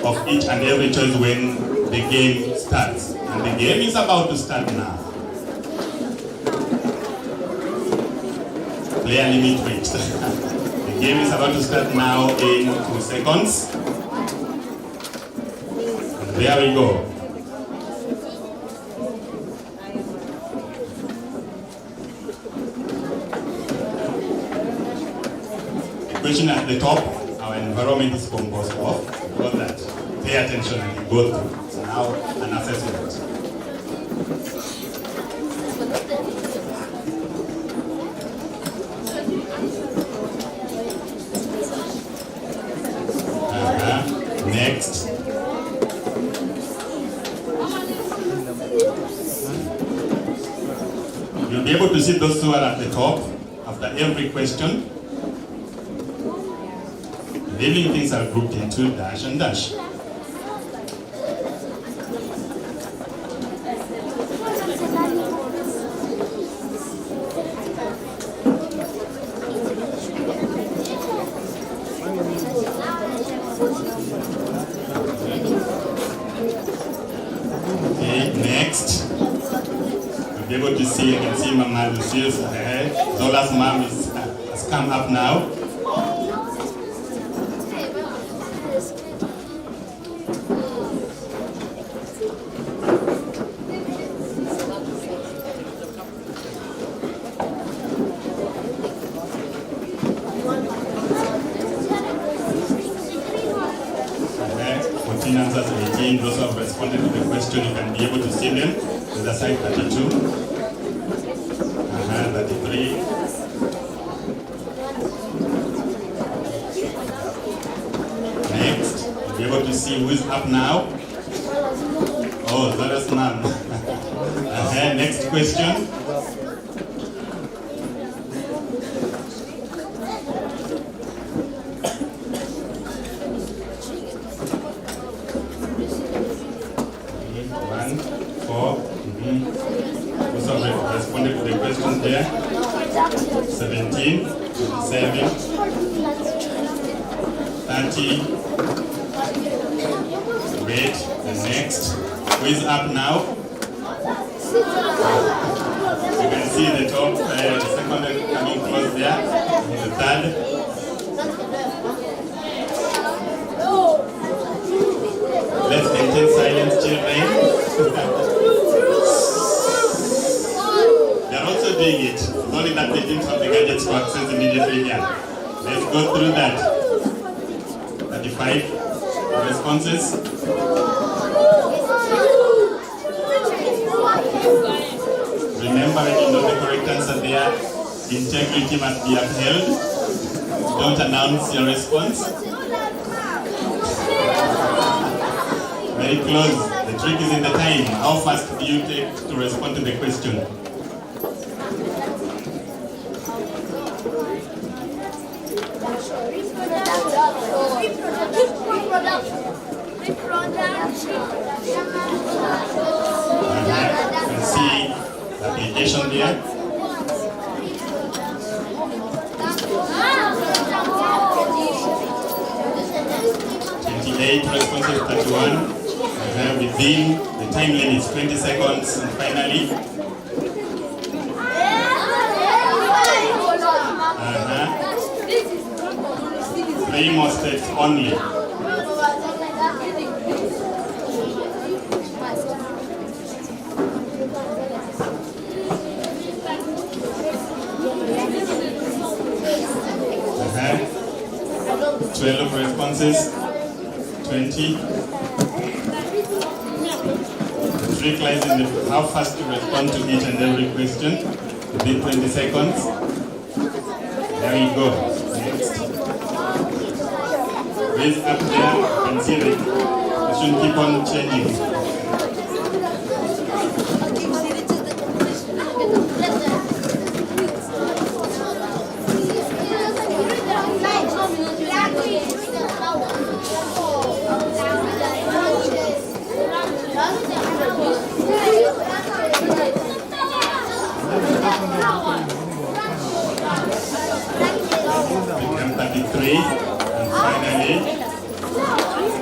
of each and every choice when the game starts. And the game is about to start now. Player limit reached. The game is about to start now in 2 seconds. And there we go. The question at the top, our environment is composed of. Got that. Pay attention and you go through. So now an assessment. Next. You'll be able to see those who are at the top after every question. The living things are grouped into dash and dash. Next, you'll be able to see, you can see Mama Lucille's hair. Zola's mom has come up now. Answers 18, those who have responded to the question, you can be able to see them. There's a side 32, 33. Next, you'll be able to see who is up now. Oh, Zara's mom. Next question. Responded to the questions there. 17, 27, 30. Great. The next. Who is up now? You can see the top, the second coming close there. The third. Let's maintain silence, children. Doing it. It's only that they didn't have the gadgets to access immediately here. Let's go through that. 35 responses. Remember, when you know the correct answer there, integrity must be upheld. Don't announce your response. Very close. The trick is in the time. How fast do you take to respond to the question? You can see the application there. Responses 31. Within the time limit is 20 seconds. And finally, 3 more steps only. Uh-huh. 12 responses, 20. The trick lies in how fast you respond to each and every question within 20 seconds. There you go. Next. Raise up there and see the question keep on changing. Become 33 and finally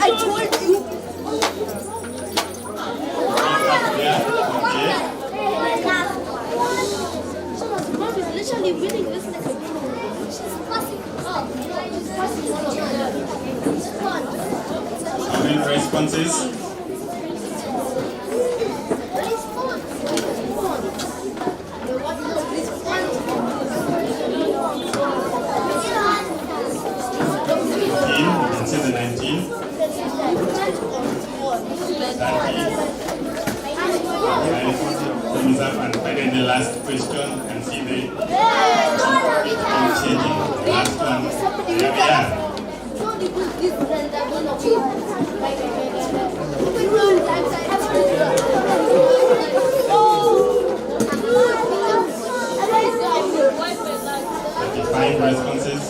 I told you. Mom is literally winning this next game. She's passing up. how many responses? Thumbs up and finally the last question and see the changing. Last one. There we are. Five responses.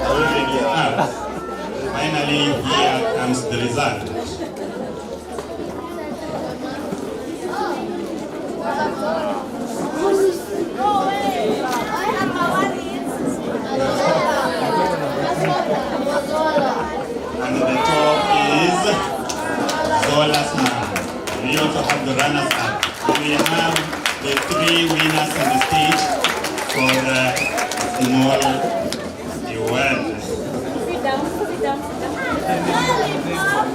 Already up. Finally, here comes the result. And the top is Zola's mom. We also have the runners up. We have the 3 winners on the stage for the small award. Sit down, sit down, sit down.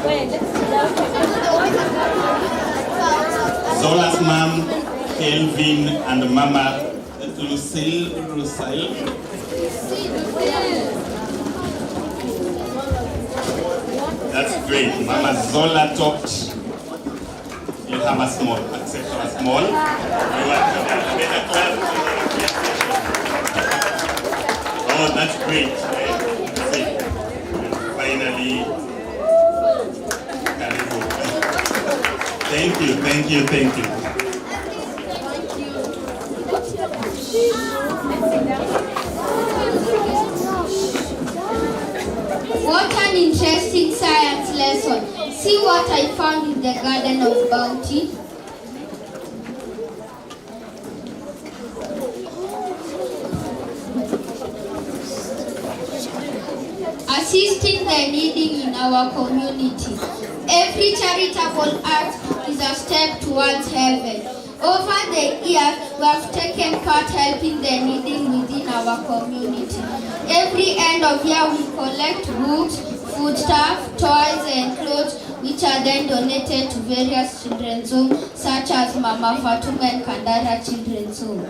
Wait, let's sit down. Zola's mom, Kelvin, and Mama Lucille. That's great. Mama Zola topped. You have a small, accept a small. You want to have a better class. Oh, that's great. See. Finally, Karibu. Thank you, thank you, thank you. What an interesting science lesson. See what I found in the Garden of Bounty. Assisting the needy in our community. Every charitable act is a step towards heaven. Over the years, we have taken part helping the needy within our community. Every end of year, we collect books, foodstuff, toys, and clothes, which are then donated to various children's homes, such as Mama Fatuma and Kandara Children's Home.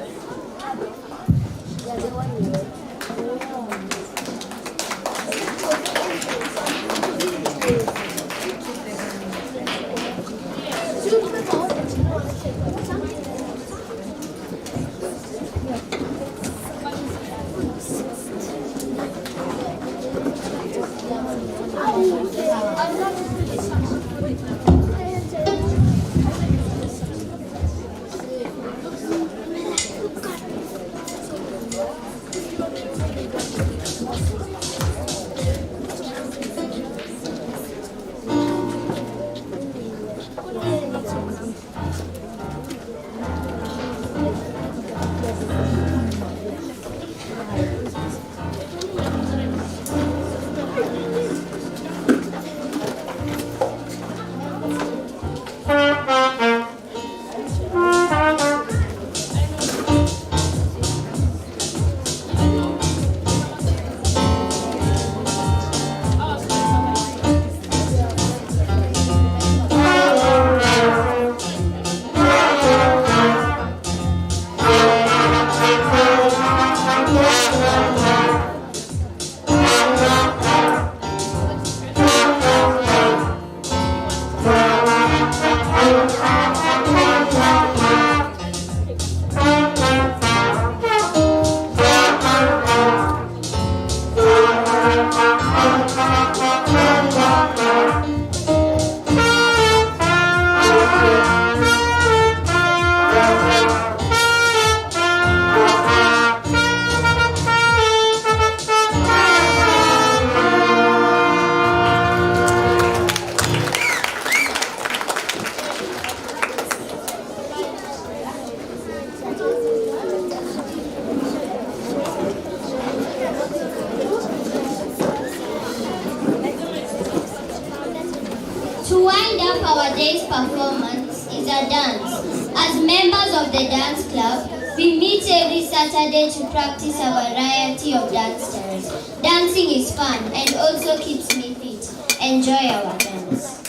performance is a dance. As members of the dance club, we meet every Saturday to practice a variety of dance styles. Dancing is fun and also keeps me fit. Enjoy our dance.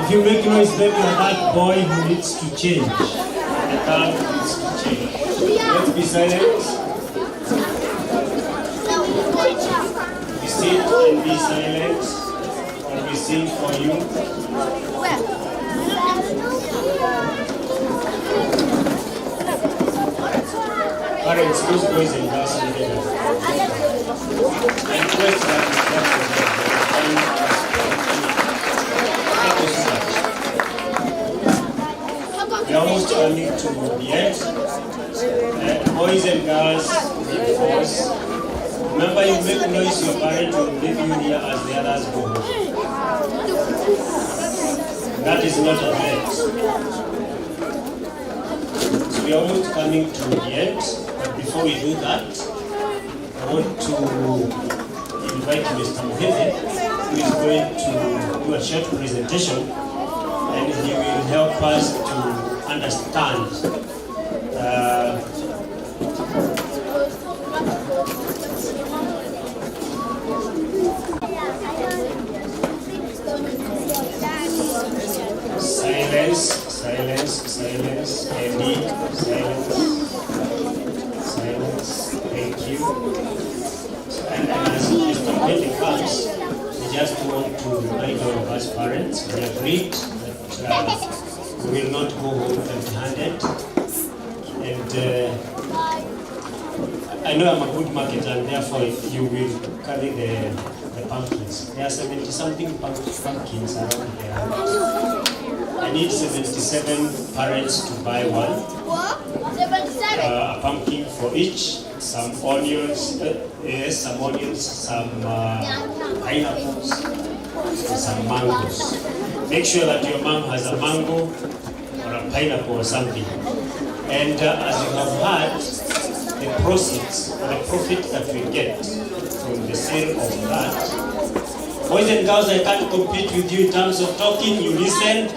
If you make noise, then you are that boy who needs to change. The girl who needs to change. Let's be silent. We sit and be silent, or we sing for you. Parents, those boys and girls together. I request that we are almost coming to the end. Boys and girls, big force. Remember, you make noise, your parents will leave you here as the others go home. That is not a threat. So we are almost coming to the end. But before we do that, I want to invite Mr. Muheze, who is going to do a short presentation, and he will help us to understand silence, Andy, silence, thank you. And as Mr. Muheze comes, we just want to remind all of us parents, we agreed that we will not go home empty-handed. And I know I'm a good marketer, and therefore you will carry the pumpkins. There are 70-something pumpkins around here. I need 77 parents to buy one. A pumpkin for each. Some onions, some pineapples, and some mangoes. Make sure that your mom has a mango or a pineapple or something. And as you have heard, the proceeds, the profit that we get from the sale of that. Boys and girls, I can't compete with you in terms of talking. You listen,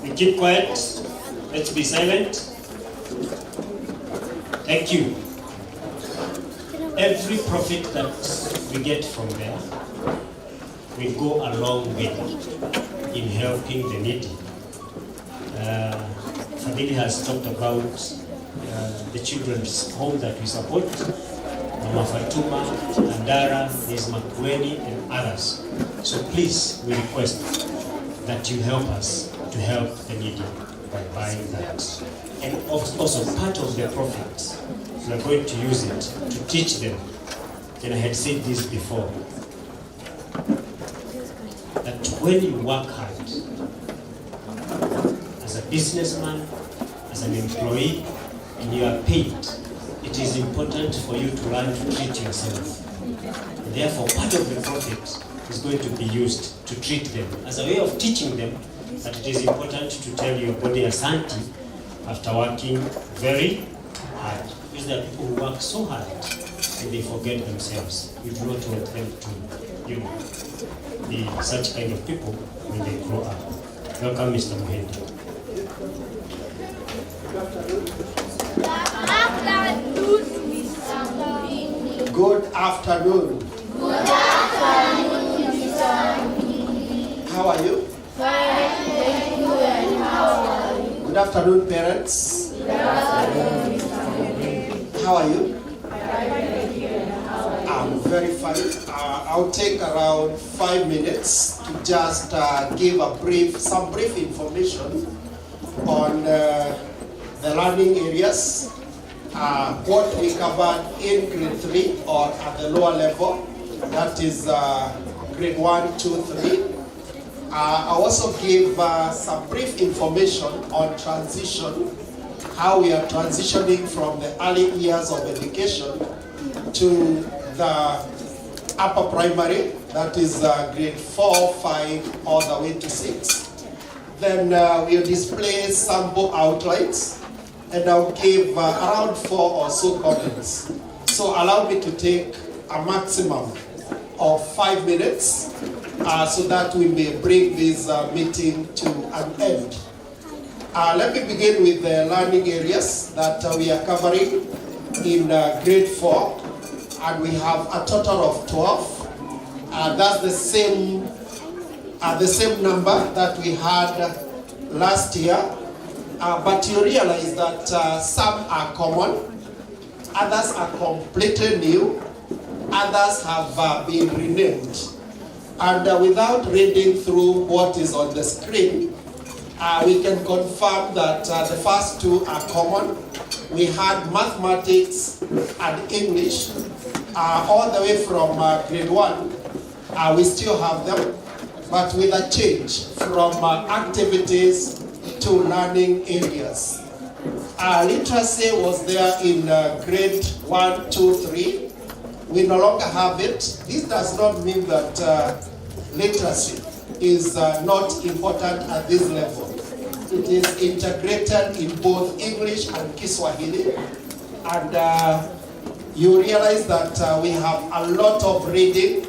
you keep quiet. Let's be silent. Thank you. Every profit that we get from there will go a long way in helping the needy. Fadili has talked about the children's home that we support. Mama Fatuma, Andara, Ms. Makweni, and others. So please, we request that you help us to help the needy by buying that. And also part of the profit, we are going to use it to teach them. And I had said this before, that when you work hard, as a businessman, as an employee, and you are paid, it is important for you to learn to treat yourself. And therefore, part of the profit is going to be used to treat them as a way of teaching them that it is important to tell your body asante after working very hard. Because there are people who work so hard and they forget themselves. We do not want them to, be such kind of people when they grow up. Welcome, Mr. Muhendi. Good afternoon. Good afternoon, Mr. How are you? Fine, thank you, and how are you? Good afternoon, parents. Good afternoon, Mr. How are you? Fine, thank you, and how are you? I'm very fine. I'll take around 5 minutes to just give some brief information on the learning areas, what we covered in grade 3 or at the lower level, that is grade 1, 2, 3. I'll also give some brief information on transition, how we are transitioning from the early years of education to the upper primary, that is grade 4, 5, all the way to 6. Then we'll display sample outlines, and I'll give around 4 or so comments. So allow me to take a maximum of 5 minutes so that we may bring this meeting to an end. Let me begin with the learning areas that we are covering in grade 4, and we have a total of 12. That's the same number that we had last year, but you realize that some are common, others are completely new, others have been renamed. And without reading through what is on the screen, we can confirm that the first 2 are common. We had mathematics and English all the way from grade 1. We still have them, but with a change from activities to learning areas. Literacy was there in grade 1, 2, 3. We no longer have it. This does not mean that literacy is not important at this level. It is integrated in both English and Kiswahili. And you realize that we have a lot of reading,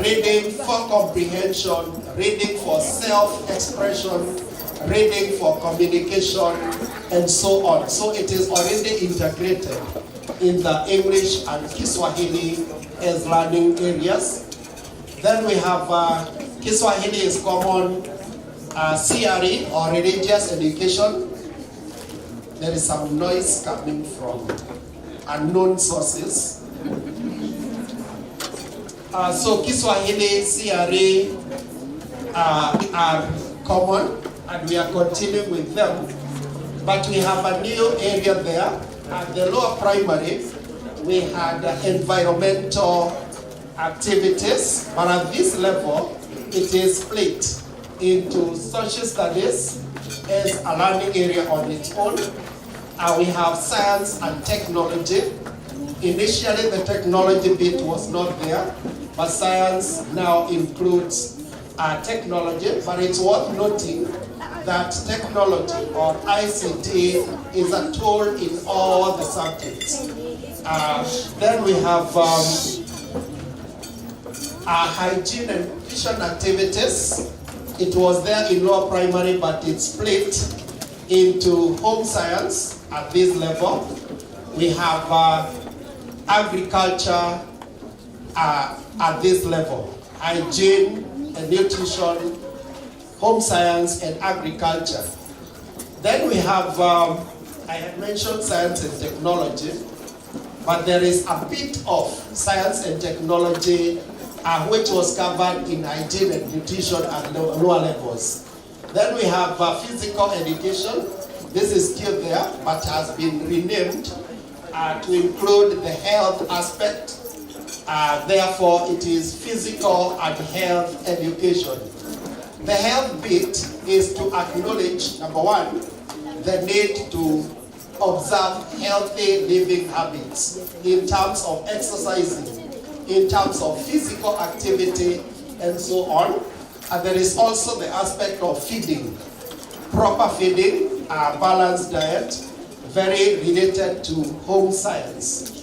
reading for comprehension, reading for self-expression, reading for communication, and so on. So it is already integrated in the English and Kiswahili as learning areas. Then we have Kiswahili is common, CRE or religious education. There is some noise coming from unknown sources. So Kiswahili, CRE are common, and we are continuing with them. But we have a new area there. At the lower primary, we had environmental activities, but at this level, it is split into social studies as a learning area on its own. We have science and technology. Initially, the technology bit was not there, but science now includes technology. But it's worth noting that technology or ICT is a tool in all the subjects. Then we have hygiene and nutrition activities. It was there in lower primary, but it's split into home science at this level. We have agriculture at this level, hygiene and nutrition, home science and agriculture. Then we have, I had mentioned science and technology, but there is a bit of science and technology which was covered in hygiene and nutrition at lower levels. Then we have physical education. This is still there, but has been renamed to include the health aspect. Therefore, it is physical and health education. The health bit is to acknowledge, number one, the need to observe healthy living habits in terms of exercising, in terms of physical activity, and so on. And there is also the aspect of feeding, proper feeding, balanced diet, very related to home science.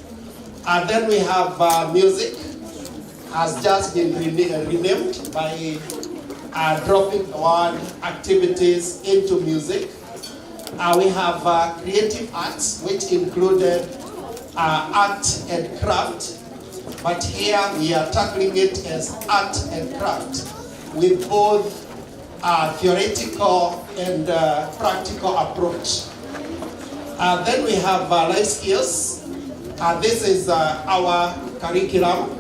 And then we have music, has just been renamed by dropping the word activities into music. We have creative arts, which included art and craft. But here we are tackling it as art and craft with both theoretical and practical approach. Then we have life skills. This is our curriculum.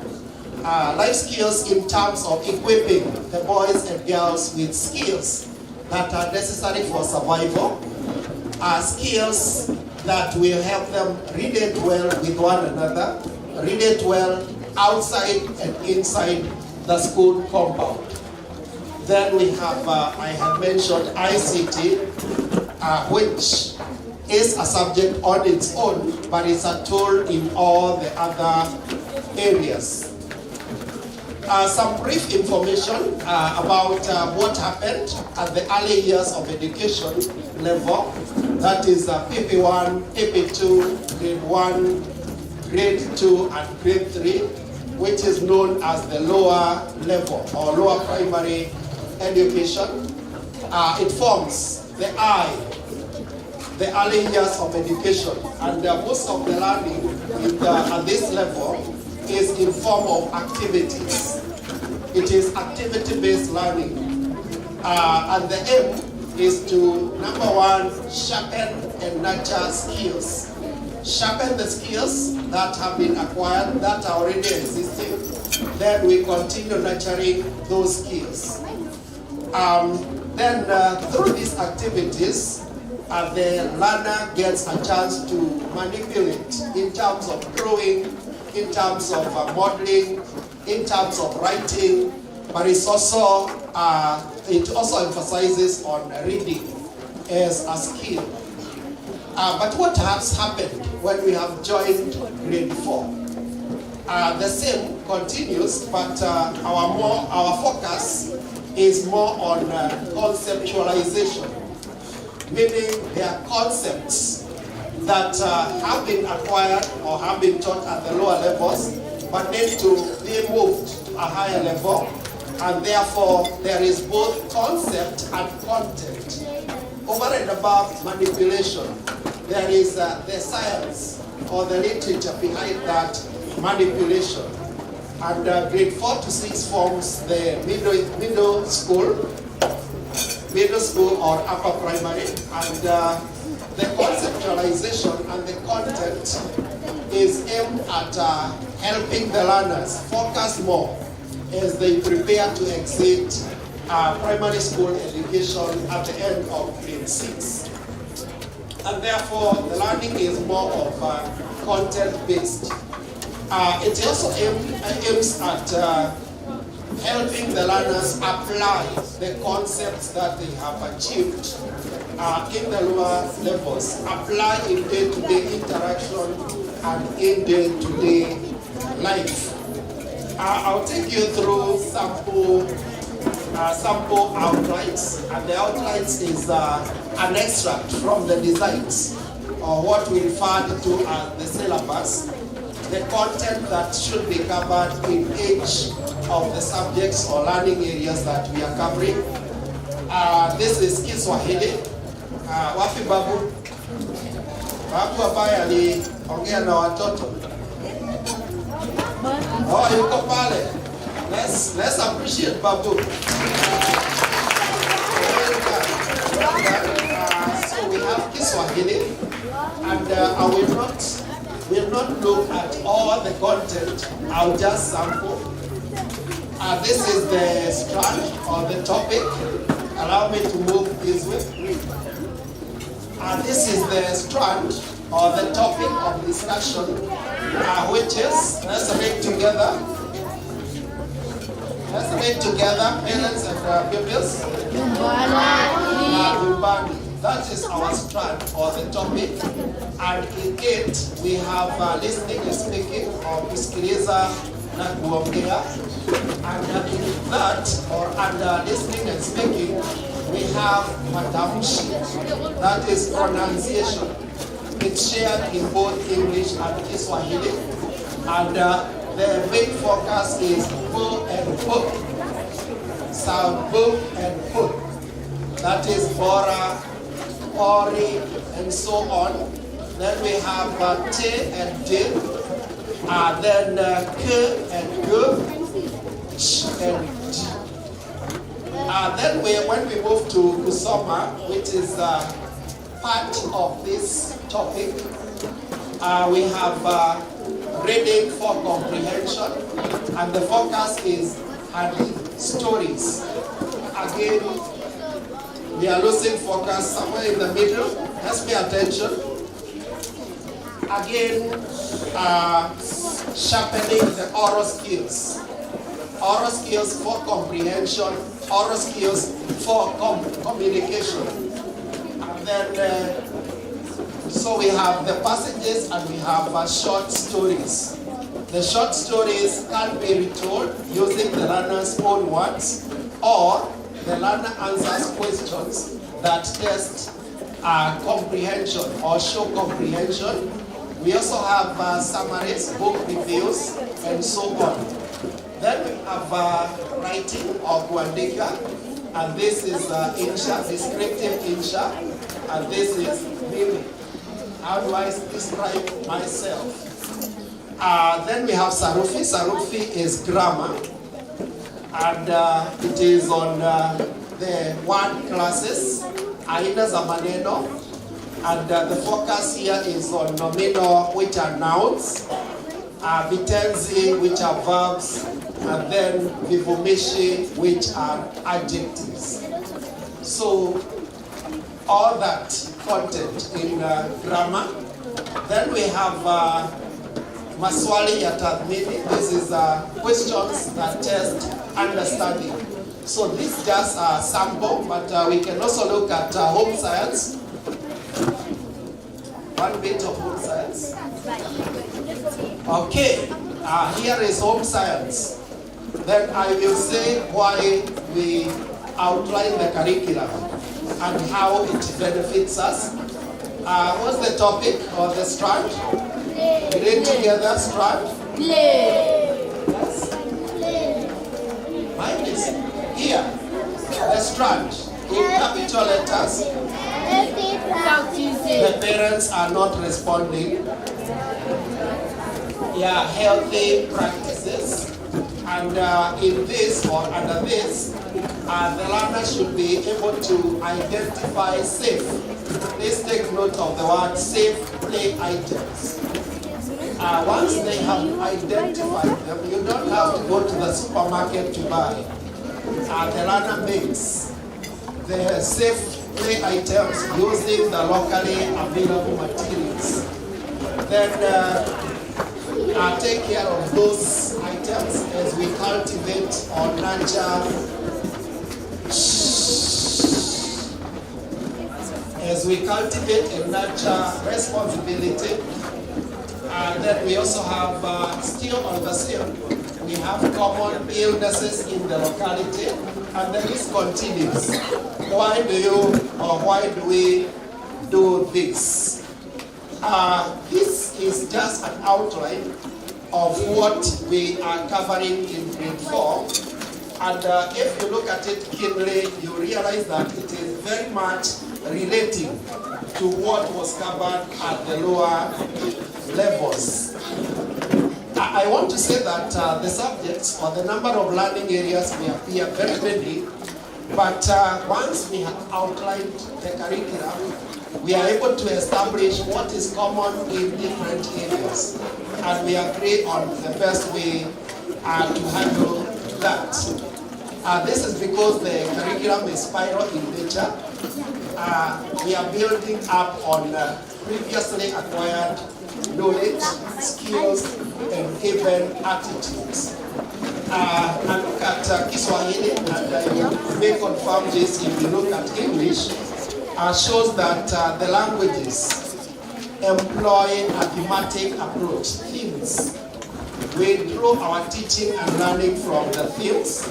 Life skills in terms of equipping the boys and girls with skills that are necessary for survival. Skills that will help them relate well with one another, relate well outside and inside the school compound. Then we have, I have mentioned ICT, which is a subject on its own, but it's a tool in all the other areas. Some brief information about what happened at the early years of education level. That is PP1, PP2, grade 1, grade 2, and grade 3, which is known as the lower level or lower primary education. It forms the I, the early years of education, and most of the learning at this level is in form of activities. It is activity-based learning, and the aim is to, number one, sharpen and nurture skills. Sharpen the skills that have been acquired, that are already existing. Then we continue nurturing those skills. Through these activities, the learner gets a chance to manipulate in terms of drawing, in terms of modeling, in terms of writing, but it also emphasizes on reading as a skill. But what has happened when we have joined grade 4? The same continues, but our focus is more on conceptualization, meaning there are concepts that have been acquired or have been taught at the lower levels, but need to be moved to a higher level, and therefore there is both concept and content. Over and above manipulation, there is the science or the literature behind that manipulation. And grade 4 to 6 forms the middle school or upper primary, and the conceptualization and the content is aimed at helping the learners focus more as they prepare to exit primary school education at the end of grade 6. and therefore the learning is more of content-based. It also aims at helping the learners apply the concepts that they have achieved in the lower levels, apply in day-to-day interaction and in day-to-day life. I'll take you through sample outlines, and the outlines is an extract from the designs, or what we refer to as the syllabus, the content that should be covered in each of the subjects or learning areas that we are covering. This is Kiswahili. Wapi babu? Babu ambaye aliongea na watoto. Oh, yuko pale. Let's appreciate Babu. So we have Kiswahili, and I will not look at all the content. I'll just sample. This is the strand or the topic. Allow me to move this way. This is the strand or the topic of discussion, which is, let's read together. Let's read together, parents and pupils. Nyumbani. That is our strand or the topic. And in it, we have listening and speaking, or kusikiliza na kuongea. And in that, or under listening and speaking, we have matamshi. That is pronunciation. It's shared in both English and Kiswahili. And the main focus is bu and pu. Sound bu and pu. That is bora, ori, and so on. Then we have te and di. Then k and gu, ch and d. Then when we move to kusoma, which is part of this topic, we have reading for comprehension, and the focus is hadithi, stories. Again, we are losing focus somewhere in the middle. Let's pay attention. Again, sharpening the oral skills. Oral skills for comprehension, oral skills for communication. And then, so we have the passages and we have short stories. The short stories can be retold using the learner's own words, or the learner answers questions that test comprehension or show comprehension. We also have summaries, book reviews, and so on. Then we have writing or kuandika, and this is insha, descriptive insha, and this is miming. How do I describe myself? Then we have sarufi. Sarufi is grammar, and it is on the word classes, aina za maneno, and the focus here is on nomino, which are nouns, vitenzi, which are verbs, and then vivumishi, which are adjectives. So all that content in grammar. Then we have maswali ya tathmini. This is questions that test understanding. So this is just a sample, but we can also look at home science. One bit of home science. Okay, here is home science. Then I will say why we outline the curriculum and how it benefits us. What's the topic or the strand? Read together, strand. Yes. Mine is here. The strand in capital letters. The parents are not responding. Yeah, healthy practices. And in this or under this, the learner should be able to identify safe. Please take note of the word safe play items. Once they have identified them, you don't have to go to the supermarket to buy. The learner makes the safe play items using the locally available materials. Then take care of those items as we cultivate or nurture. As we cultivate and nurture responsibility. Then we also have, still on the same, we have common illnesses in the locality, and the list continues. Why do we do this? This is just an outline of what we are covering in grade 4. And if you look at it keenly, you realize that it is very much relating to what was covered at the lower levels. I want to say that the subjects or the number of learning areas may appear very many, but once we have outlined the curriculum, we are able to establish what is common in different areas, and we agree on the best way to handle that. This is because the curriculum is spiral in nature. We are building up on previously acquired knowledge, skills, and even attitudes. And look at Kiswahili, and you may confirm this if you look at English, shows that the languages employ a thematic approach, themes. We draw our teaching and learning from the themes.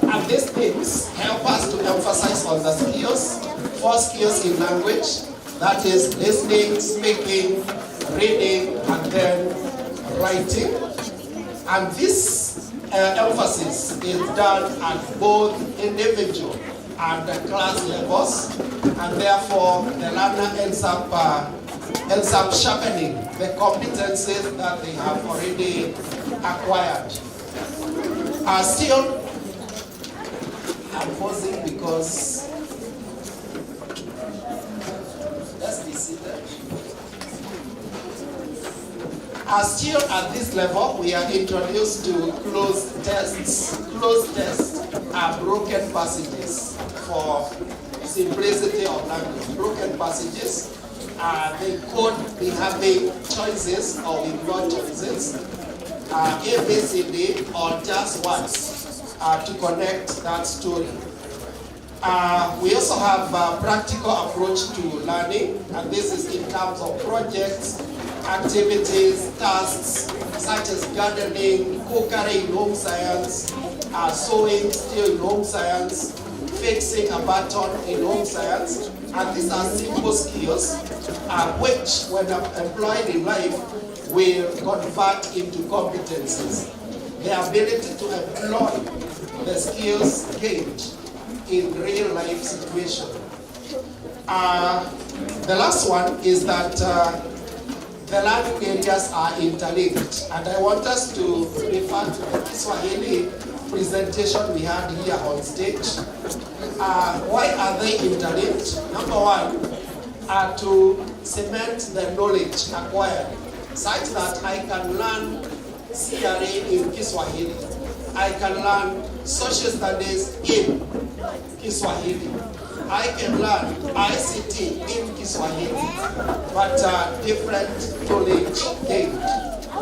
And these themes help us to emphasize on the skills, 4 skills in language, that is listening, speaking, reading, and then writing. And this emphasis is done at both individual and class levels, and therefore the learner ends up sharpening the competencies that they have already acquired. Still, I'm pausing because let's be seated. Still at this level, we are introduced to closed tests. Closed tests are broken passages for simplicity of language. Broken passages, they could be having choices or without choices, A, B, C, D, or just words to connect that story. We also have a practical approach to learning, and this is in terms of projects, activities, tasks, such as gardening, cookery in home science, sewing still in home science, fixing a button in home science. And these are simple skills which, when employed in life, will convert into competencies. The ability to employ the skills gained in real life situation. The last one is that the learning areas are interlinked, and I want us to refer to the Kiswahili presentation we had here on stage. Why are they interlinked? Number one, to cement the knowledge acquired, such that I can learn CRA in Kiswahili. I can learn social studies in Kiswahili. I can learn ICT in Kiswahili, but different knowledge gained.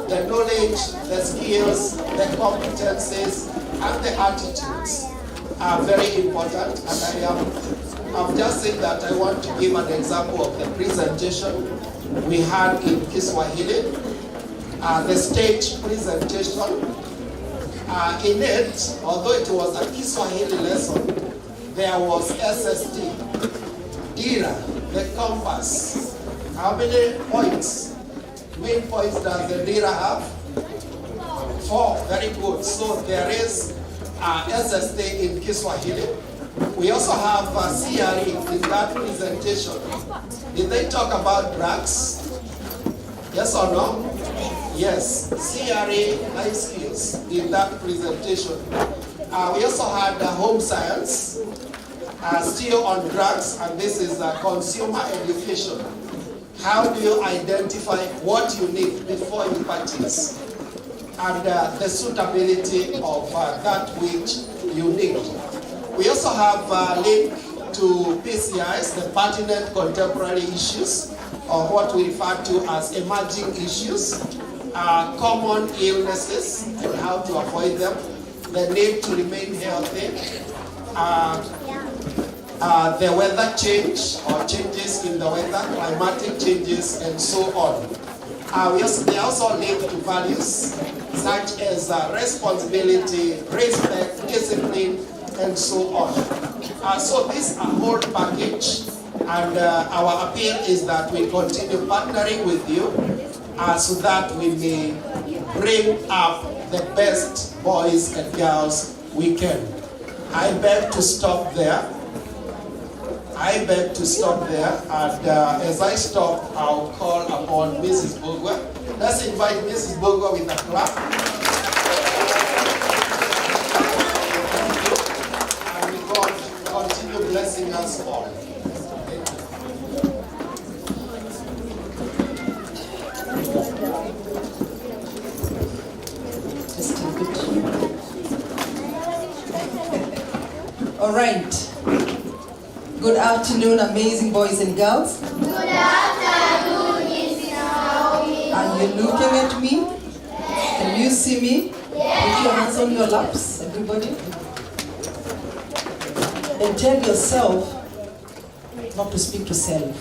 The knowledge, the skills, the competencies, and the attitudes are very important. And I've just said that I want to give an example of the presentation we had in Kiswahili. The stage presentation. In it, although it was a Kiswahili lesson, there was SST, Riara, the compass. How many points? Main points does the Riara have? 4, very good. So there is SST in Kiswahili. We also have CRE in that presentation. Did they talk about drugs? Yes or no? Yes, CRA life skills in that presentation. We also had home science, still on drugs, and this is consumer education. How do you identify what you need before you purchase? And the suitability of that which you need. We also have a link to PCIs, the pertinent contemporary issues, or what we refer to as emerging issues, common illnesses and how to avoid them, the need to remain healthy, the weather change or changes in the weather, climatic changes, and so on. They also link to values such as responsibility, respect, discipline, and so on. So this is a whole package, and our appeal is that we continue partnering with you so that we may bring up the best boys and girls we can. I beg to stop there. And as I stop, I'll call upon Mrs. Bogwa. Let's invite Mrs. Bogwa with a clap. And may God continue blessing us all. All right. Good afternoon, amazing boys and girls. Good afternoon, Mrs. Naomi. Are you looking at me? Yes. Can you see me? Yes. Put your hands on your laps, everybody. And tell yourself not to speak to self.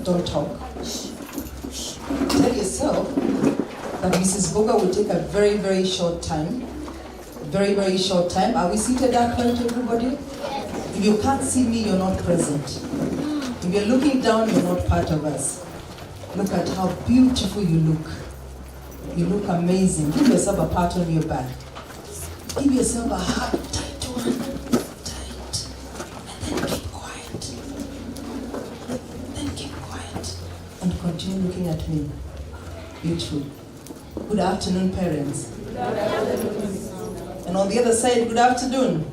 Don't talk. Tell yourself that Mrs. Boga will take a very, very short time. Very, very short time. Are we seated up, everybody? If you can't see me, you're not present. If you're looking down, you're not part of us. Look at how beautiful you look. You look amazing. Give yourself a pat on your back. Give yourself a hug, tight one. Tight. And then keep quiet. Then keep quiet. And continue looking at me. Beautiful. Good afternoon, parents. Good afternoon. And on the other side, good afternoon.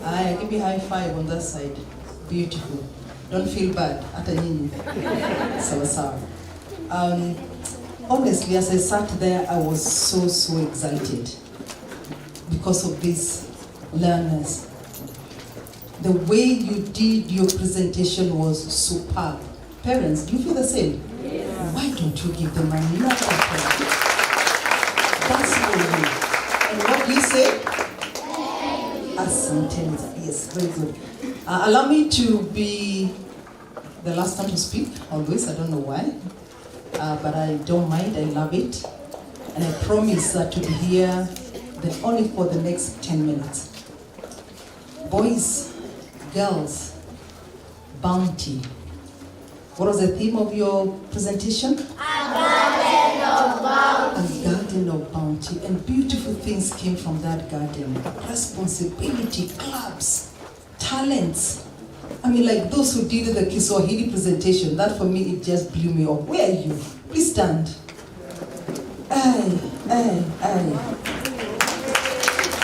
Aye, give me a high five on that side. Beautiful. Don't feel bad. So. Honestly, as I sat there, I was so excited because of these learners. The way you did your presentation was superb. Parents, do you feel the same? Yeah. Why don't you give them another applause? That's the way. And what do you say? Yes, very good. Allow me to be the last one to speak, always. I don't know why. But I don't mind, I love it. And I promise to be here only for the next 10 minutes. Boys, girls, bounty. What was the theme of your presentation? A garden of bounty. A garden of bounty. And beautiful things came from that garden. Responsibility, clubs, talents. I mean, like those who did the Kiswahili presentation, that for me, it just blew me off. Where are you? Please stand. Aye.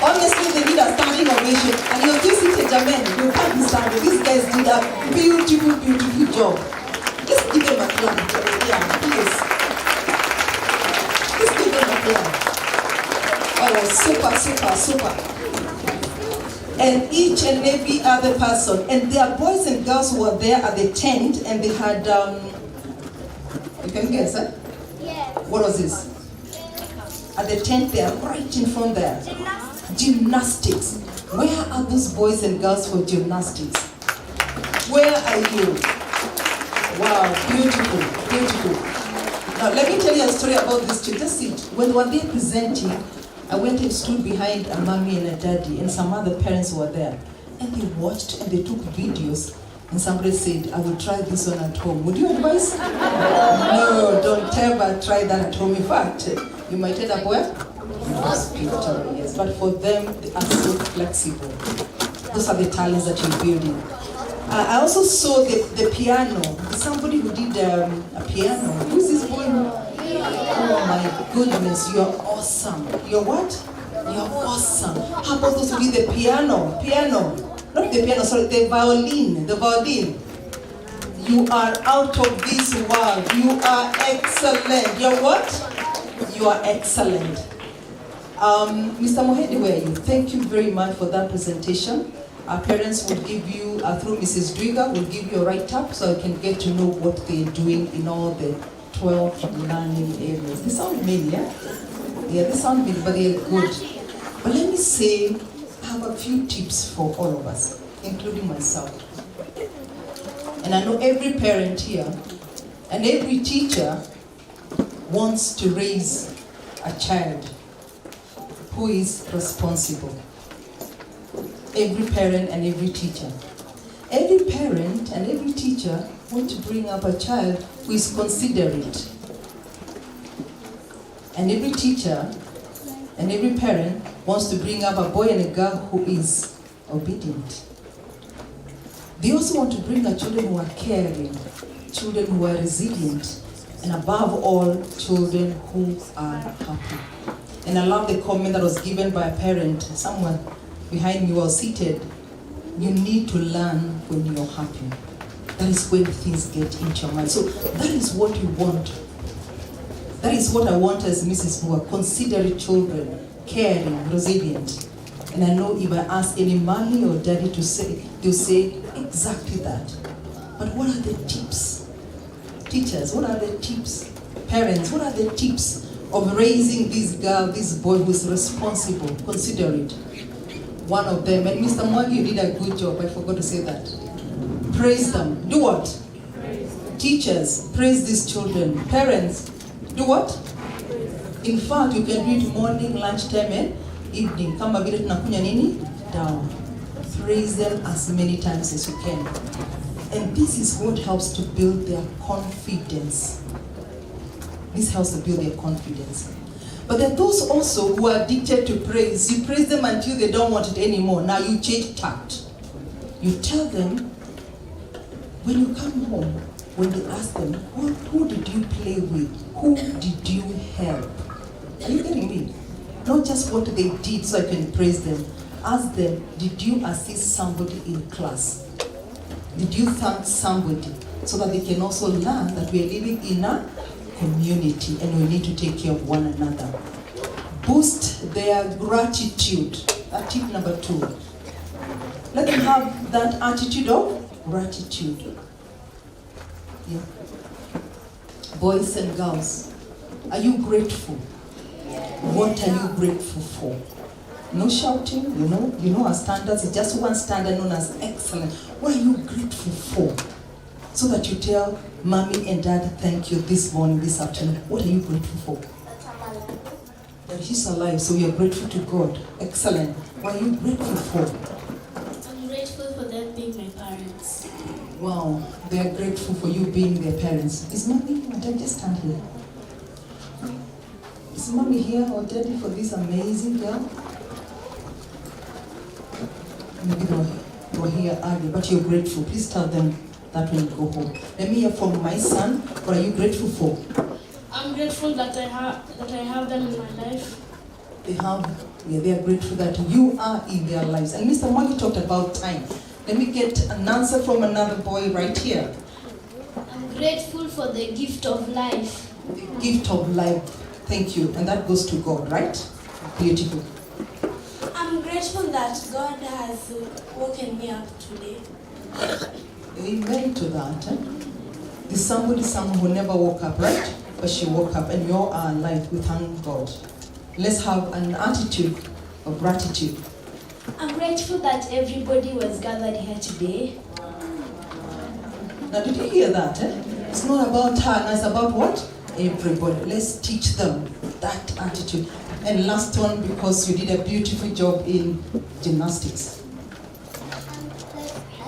Honestly, they did a standing ovation. And you're just sitting, Jamen, you can't be standing. These guys did a beautiful job. Let's give them a clap. Yeah, please. Let's give them a clap. Oh, super. And each and every other person. And there are boys and girls who were there at the tent and they had, you can guess, eh? Yes. What was this? At the tent there, right in front there. Gymnastics. Where are those boys and girls for gymnastics? Where are you? Wow, beautiful. Now let me tell you a story about this too. Just sit. When they were presenting, I went and stood behind a mommy and a daddy, and some other parents were there. And they watched and they took videos. And somebody said, I will try this one at home. Would you advise? No, don't ever try that at home. In fact, you might end up where? Hospital, yes. But for them, they are so flexible. Those are the talents that you're building. I also saw the piano. Somebody who did a piano. Who's this boy? Oh my goodness, you're awesome. You're what? You're awesome. How about those who did the piano? Not the piano, sorry, the violin. You are out of this world. You are excellent. You're what? You are excellent. Mr. Mohedi, where are you? Thank you very much for that presentation. Our parents will give you, through Mrs. Driga, will give you a write-up so you can get to know what they're doing in all the 12 learning areas. They sound many, yeah? Yeah, they sound many, but they're good. But let me say, I have a few tips for all of us, including myself. And I know every parent here and every teacher wants to raise a child who is responsible. Every parent and every teacher. Every parent and every teacher want to bring up a child who is considerate. And every teacher and every parent wants to bring up a boy and a girl who is obedient. They also want to bring up children who are caring, children who are resilient, and above all, children who are happy. And I love the comment that was given by a parent, someone behind me was seated, you need to learn when you're happy. That is when things get into your mind. So that is what you want. That is what I want as Mrs. Moore, considerate children, caring, resilient. And I know if I ask any mommy or daddy to say, they'll say exactly that. But what are the tips? Teachers, what are the tips? Parents, what are the tips of raising this girl, this boy who is responsible, considerate? One of them, and Mr. Mwagi, you did a good job, I forgot to say that. Praise them. Do what? Teachers, praise these children. Parents, do what? In fact, you can do it morning, lunchtime, and evening. Kama vile tunakunya nini? Down. Praise them as many times as you can. And this is what helps to build their confidence. This helps to build their confidence. But there are those also who are addicted to praise. You praise them until they don't want it anymore. Now you change tact. You tell them, when you come home, when they ask them, who did you play with? Who did you help? Are you getting me? Not just what they did so I can praise them. Ask them, did you assist somebody in class? Did you thank somebody? So that they can also learn that we are living in a community and we need to take care of one another. Boost their gratitude. That's tip number 2. Let them have that attitude of gratitude. Yeah. Boys and girls, are you grateful? What are you grateful for? No shouting, you know our standards is just one standard known as excellent. What are you grateful for? So that you tell mommy and dad, thank you this morning, this afternoon. What are you grateful for? That he's alive, so you are grateful to God. Excellent. What are you grateful for? I'm grateful for them being my parents. Wow, they are grateful for you being their parents. Is mommy or dad just stand here? Is mommy here or daddy for this amazing girl? Maybe they were here earlier, but you're grateful. Please tell them that when you go home. Let me hear from my son. What are you grateful for? I'm grateful that I have them in my life. They are grateful that you are in their lives. And Mr. Mwagi talked about time. Let me get an answer from another boy right here. I'm grateful for the gift of life. The gift of life. Thank you. And that goes to God, right? Beautiful. I'm grateful that God has woken me up today. Amen to that. There's someone who never woke up, right? But she woke up and you're alive. We thank God. Let's have an attitude of gratitude. I'm grateful that everybody was gathered here today. Now, did you hear that? It's not about her, it's about what? Everybody. Let's teach them that attitude. And last one, because you did a beautiful job in gymnastics. I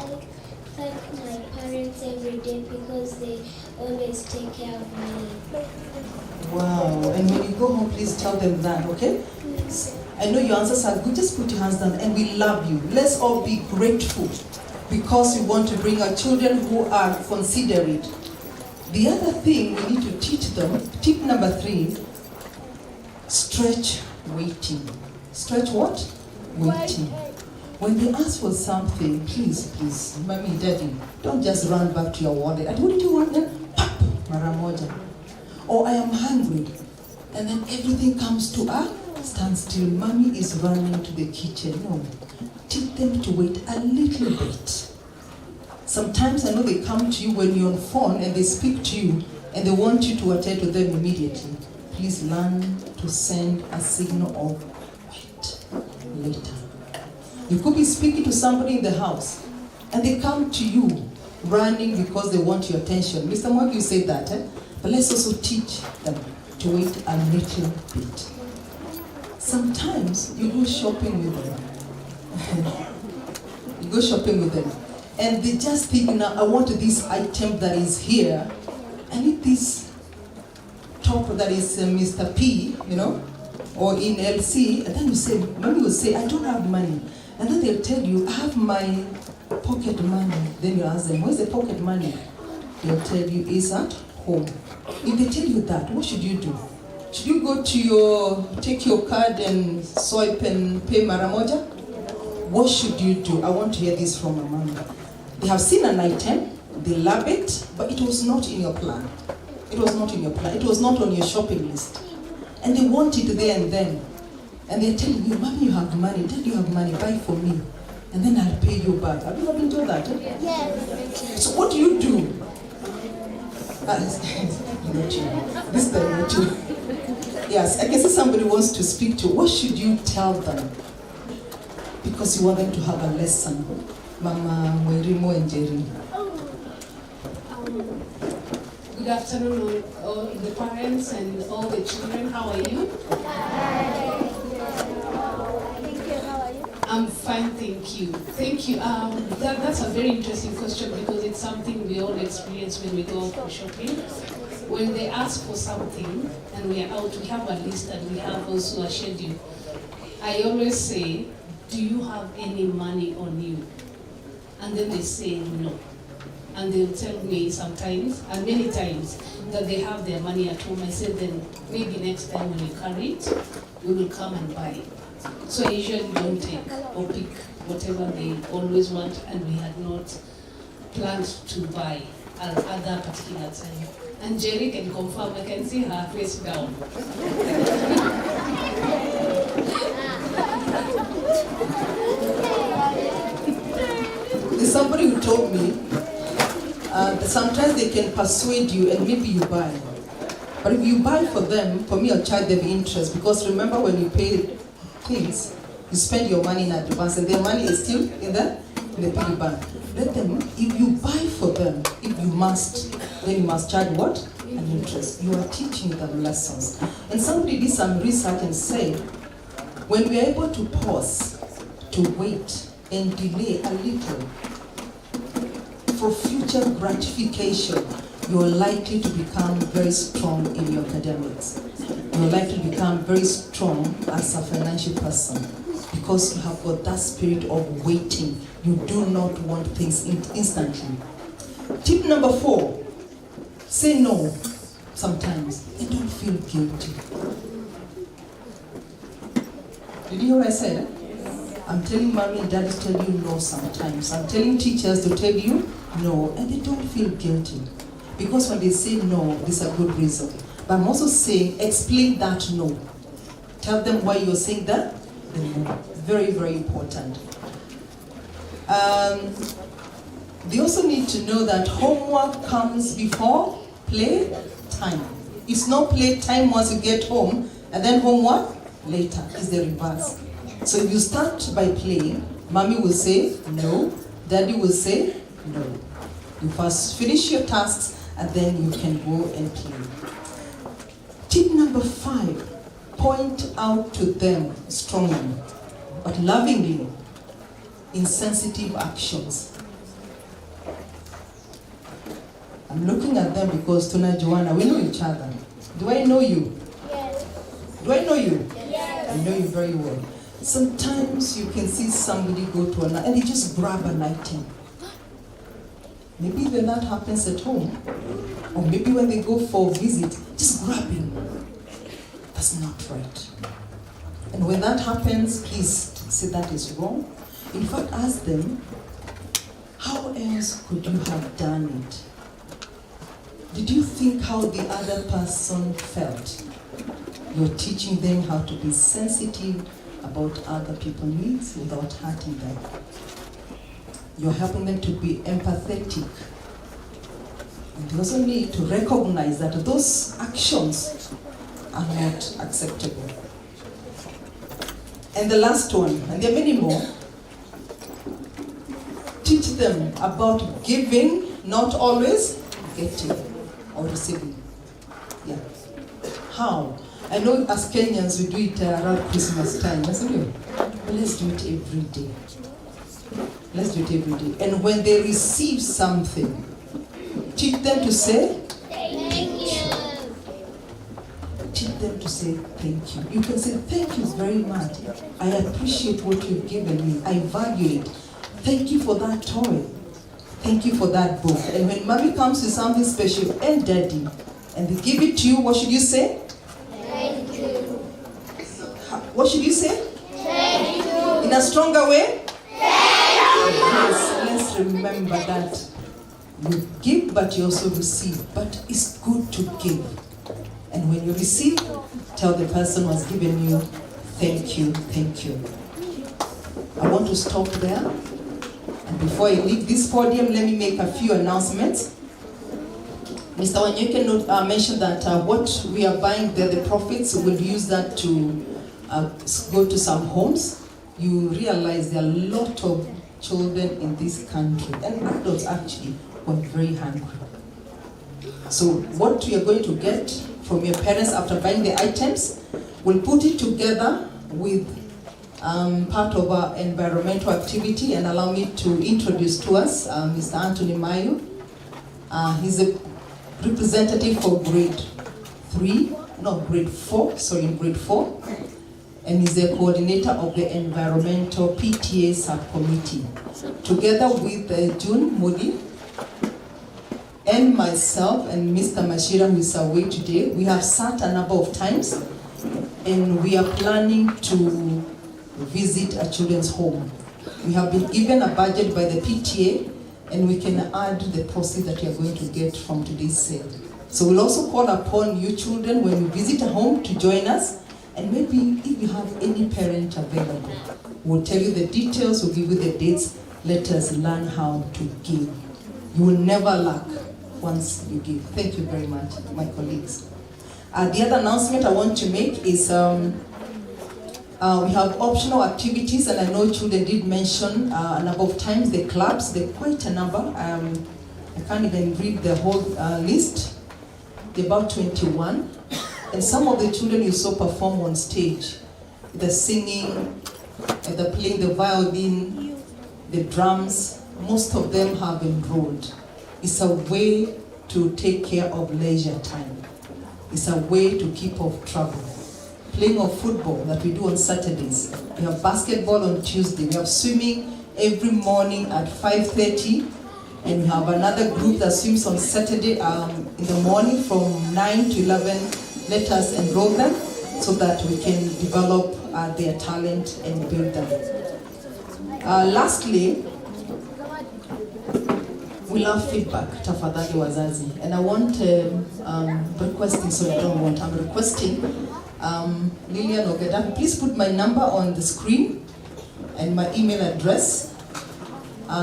thank my parents every day because they always take care of me. Wow. And when you go home, please tell them that, okay? I know your answers are good. Just put your hands down, and we love you. Let's all be grateful because we want to bring our children who are considerate. The other thing we need to teach them, tip number 3, stretch waiting. Stretch what? Waiting. When they ask for something, please, mommy, daddy, don't just run back to your wallet. And what did you want then? Pap, mara moja. Or I am hungry. And then everything comes to a stand still. Mommy is running to the kitchen. No. Teach them to wait a little bit. Sometimes I know they come to you when you're on phone and they speak to you and they want you to attend to them immediately. Please learn to send a signal of wait later. You could be speaking to somebody in the house and they come to you running because they want your attention. Mr. Mwagi, you said that, but let's also teach them to wait a little bit. Sometimes you go shopping with them. You go shopping with them and they just think, now I want this item that is here. I need this top that is Mr. P, or in LC, and then you say, mommy will say, I don't have money. And then they'll tell you, I have my pocket money. Then you ask them, where's the pocket money? They'll tell you, it's at home. If they tell you that, what should you do? Should you go to take your card and swipe and pay Maramoja? What should you do? I want to hear this from my mom. They have seen an item, they love it, but it was not in your plan. It was not in your plan. It was not on your shopping list. And they want it there and then. And they're telling you, mommy, you have money. Dad, you have money. Buy for me. And then I'll pay you back. Have you ever been told that? Yes. So what do you do? Not you. This time, not you. Yes, I can see somebody wants to speak to. What should you tell them? Because you want them to have a lesson. Mama, Werimo and Jerry. Good afternoon, all the parents and all the children. How are you? Hi. Thank you. How are you? I'm fine, thank you. Thank you. That's a very interesting question because it's something we all experience when we go for shopping. When they ask for something and we are out, we have a list and we have also a schedule. I always say, do you have any money on you? And then they say no. And they'll tell me sometimes, and many times, that they have their money at home. I said, then maybe next time when you carry it, we will come and buy it. So I usually don't take or pick whatever they always want, and we had not planned to buy at that particular time. And Jerry can confirm, I can see her face down. There's somebody who told me that sometimes they can persuade you and maybe you buy. But if you buy for them, for me I'll charge them interest, because remember when you pay things, you spend your money in advance and their money is still in the piggy bank. Let them, if you buy for them, if you must, then you must charge what? An interest. You are teaching them lessons. And somebody did some research and said, when we are able to pause, to wait and delay a little for future gratification, you are likely to become very strong in your academics. You are likely to become very strong as a financial person because you have got that spirit of waiting. You do not want things instantly. Tip number 4, say no sometimes and don't feel guilty. Did you hear what I said? I'm telling mommy and daddy to tell you no sometimes. I'm telling teachers to tell you no, and they don't feel guilty. Because when they say no, there's a good reason. But I'm also saying, explain that no. Tell them why you're saying that. No. Very, very important. They also need to know that homework comes before play time. It's not play time once you get home, and then homework later. It's the reverse. So if you start by playing, mommy will say no, daddy will say no. You first finish your tasks and then you can go and play. Tip number 5, point out to them strongly, but lovingly, insensitive actions. I'm looking at them because Tuna Joanna, we know each other. Do I know you? Yes. Do I know you? Yes. I know you very well. Sometimes you can see somebody go to another and they just grab an item. Maybe when that happens at home, or maybe when they go for a visit, just grabbing. That's not right. And when that happens, please say that is wrong. In fact, ask them, how else could you have done it? Did you think how the other person felt? You're teaching them how to be sensitive about other people's needs without hurting them. You're helping them to be empathetic. And you also need to recognize that those actions are not acceptable. And the last one, and there are many more, teach them about giving, not always getting or receiving. Yeah. How? I know as Kenyans we do it around Christmas time, isn't it? But let's do it every day. Let's do it every day. And when they receive something, teach them to say, thank you. Teach them to say thank you. You can say, thank you very much. I appreciate what you've given me. I value it. Thank you for that toy. Thank you for that book. And when mommy comes with something special and daddy, and they give it to you, what should you say? Thank you. What should you say? Thank you. In a stronger way? Thank you. Yes, let's remember that you give, but you also receive. But it's good to give. And when you receive, tell the person who has given you, thank you, thank you. I want to stop there. And before I leave this podium, let me make a few announcements. Mr. Wanyeke mentioned that what we are buying there, the profits, we'll use that to go to some homes. You realize there are a lot of children in this country, and adults actually, who are very hungry. So what we are going to get from your parents after buying the items, we'll put it together with part of our environmental activity, and allow me to introduce to us Mr. Anthony Mayu. He's a representative for grade 4, and he's the coordinator of the environmental PTA subcommittee. Together with June Moody and myself and Mr. Mashira, who is away today, we have sat a number of times, and we are planning to visit a children's home. We have been given a budget by the PTA, and we can add the proceeds that we are going to get from today's sale. So we'll also call upon you children when you visit a home to join us, and maybe if you have any parent available, we'll tell you the details, we'll give you the dates. Let us learn how to give. You will never lack once you give. Thank you very much, my colleagues. The other announcement I want to make is we have optional activities, and I know children did mention a number of times the clubs. There are quite a number. I can't even read the whole list. There are about 21. And some of the children you saw perform on stage, the singing, the playing the violin, the drums, most of them have enrolled. It's a way to take care of leisure time. It's a way to keep off trouble. Playing of football that we do on Saturdays. We have basketball on Tuesday. We have swimming every morning at 5:30. And we have another group that swims on Saturday in the morning from 9 to 11. Let us enroll them so that we can develop their talent and build them. Lastly, we love feedback, tafadhali wazazi. And I want requesting, so I don't want, I'm requesting Lillian Ogeda, please put my number on the screen and my email address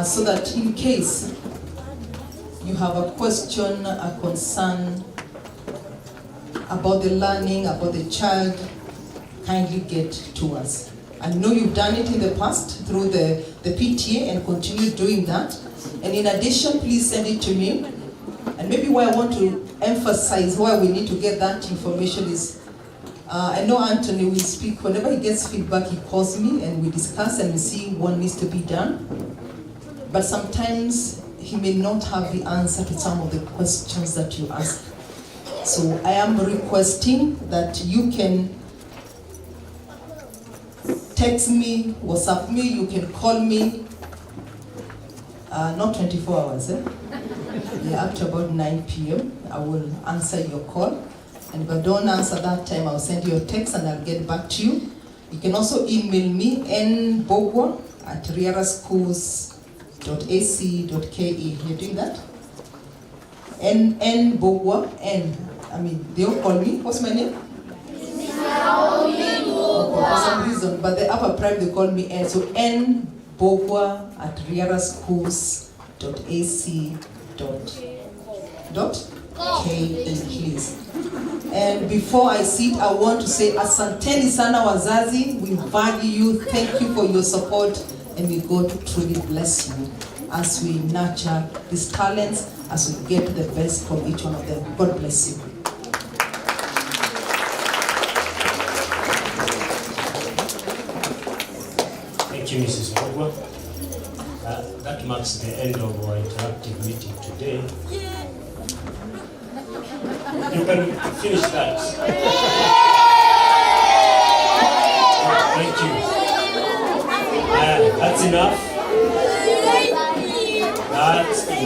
so that in case you have a question, a concern about the learning, about the child, kindly get to us. I know you've done it in the past through the PTA and continue doing that. And in addition, please send it to me. And maybe why I want to emphasize why we need to get that information is, I know Anthony will speak, whenever he gets feedback, he calls me and we discuss and we see what needs to be done. But sometimes he may not have the answer to some of the questions that you ask. So I am requesting that you can text me, WhatsApp me, you can call me, not 24 hours, yeah, up to about 9 p.m. I will answer your call. And if I don't answer that time, I'll send you a text and I'll get back to you. You can also email me, nbogwa@riaraschools.ac.ke. You're doing that? Nbogwa, they all call me, what's my name? For some reason, but the upper prime they call me N. So N Bogwa at riaraschools.ac.ke, please. And before I sit, I want to say asanteni sana wazazi. We value you. Thank you for your support, and may God truly bless you as we nurture these talents, as we get the best from each one of them. God bless you. Thank you, Mrs. Bogwa. That marks the end of our interactive meeting today. You can finish that. Thank you. That's enough. That's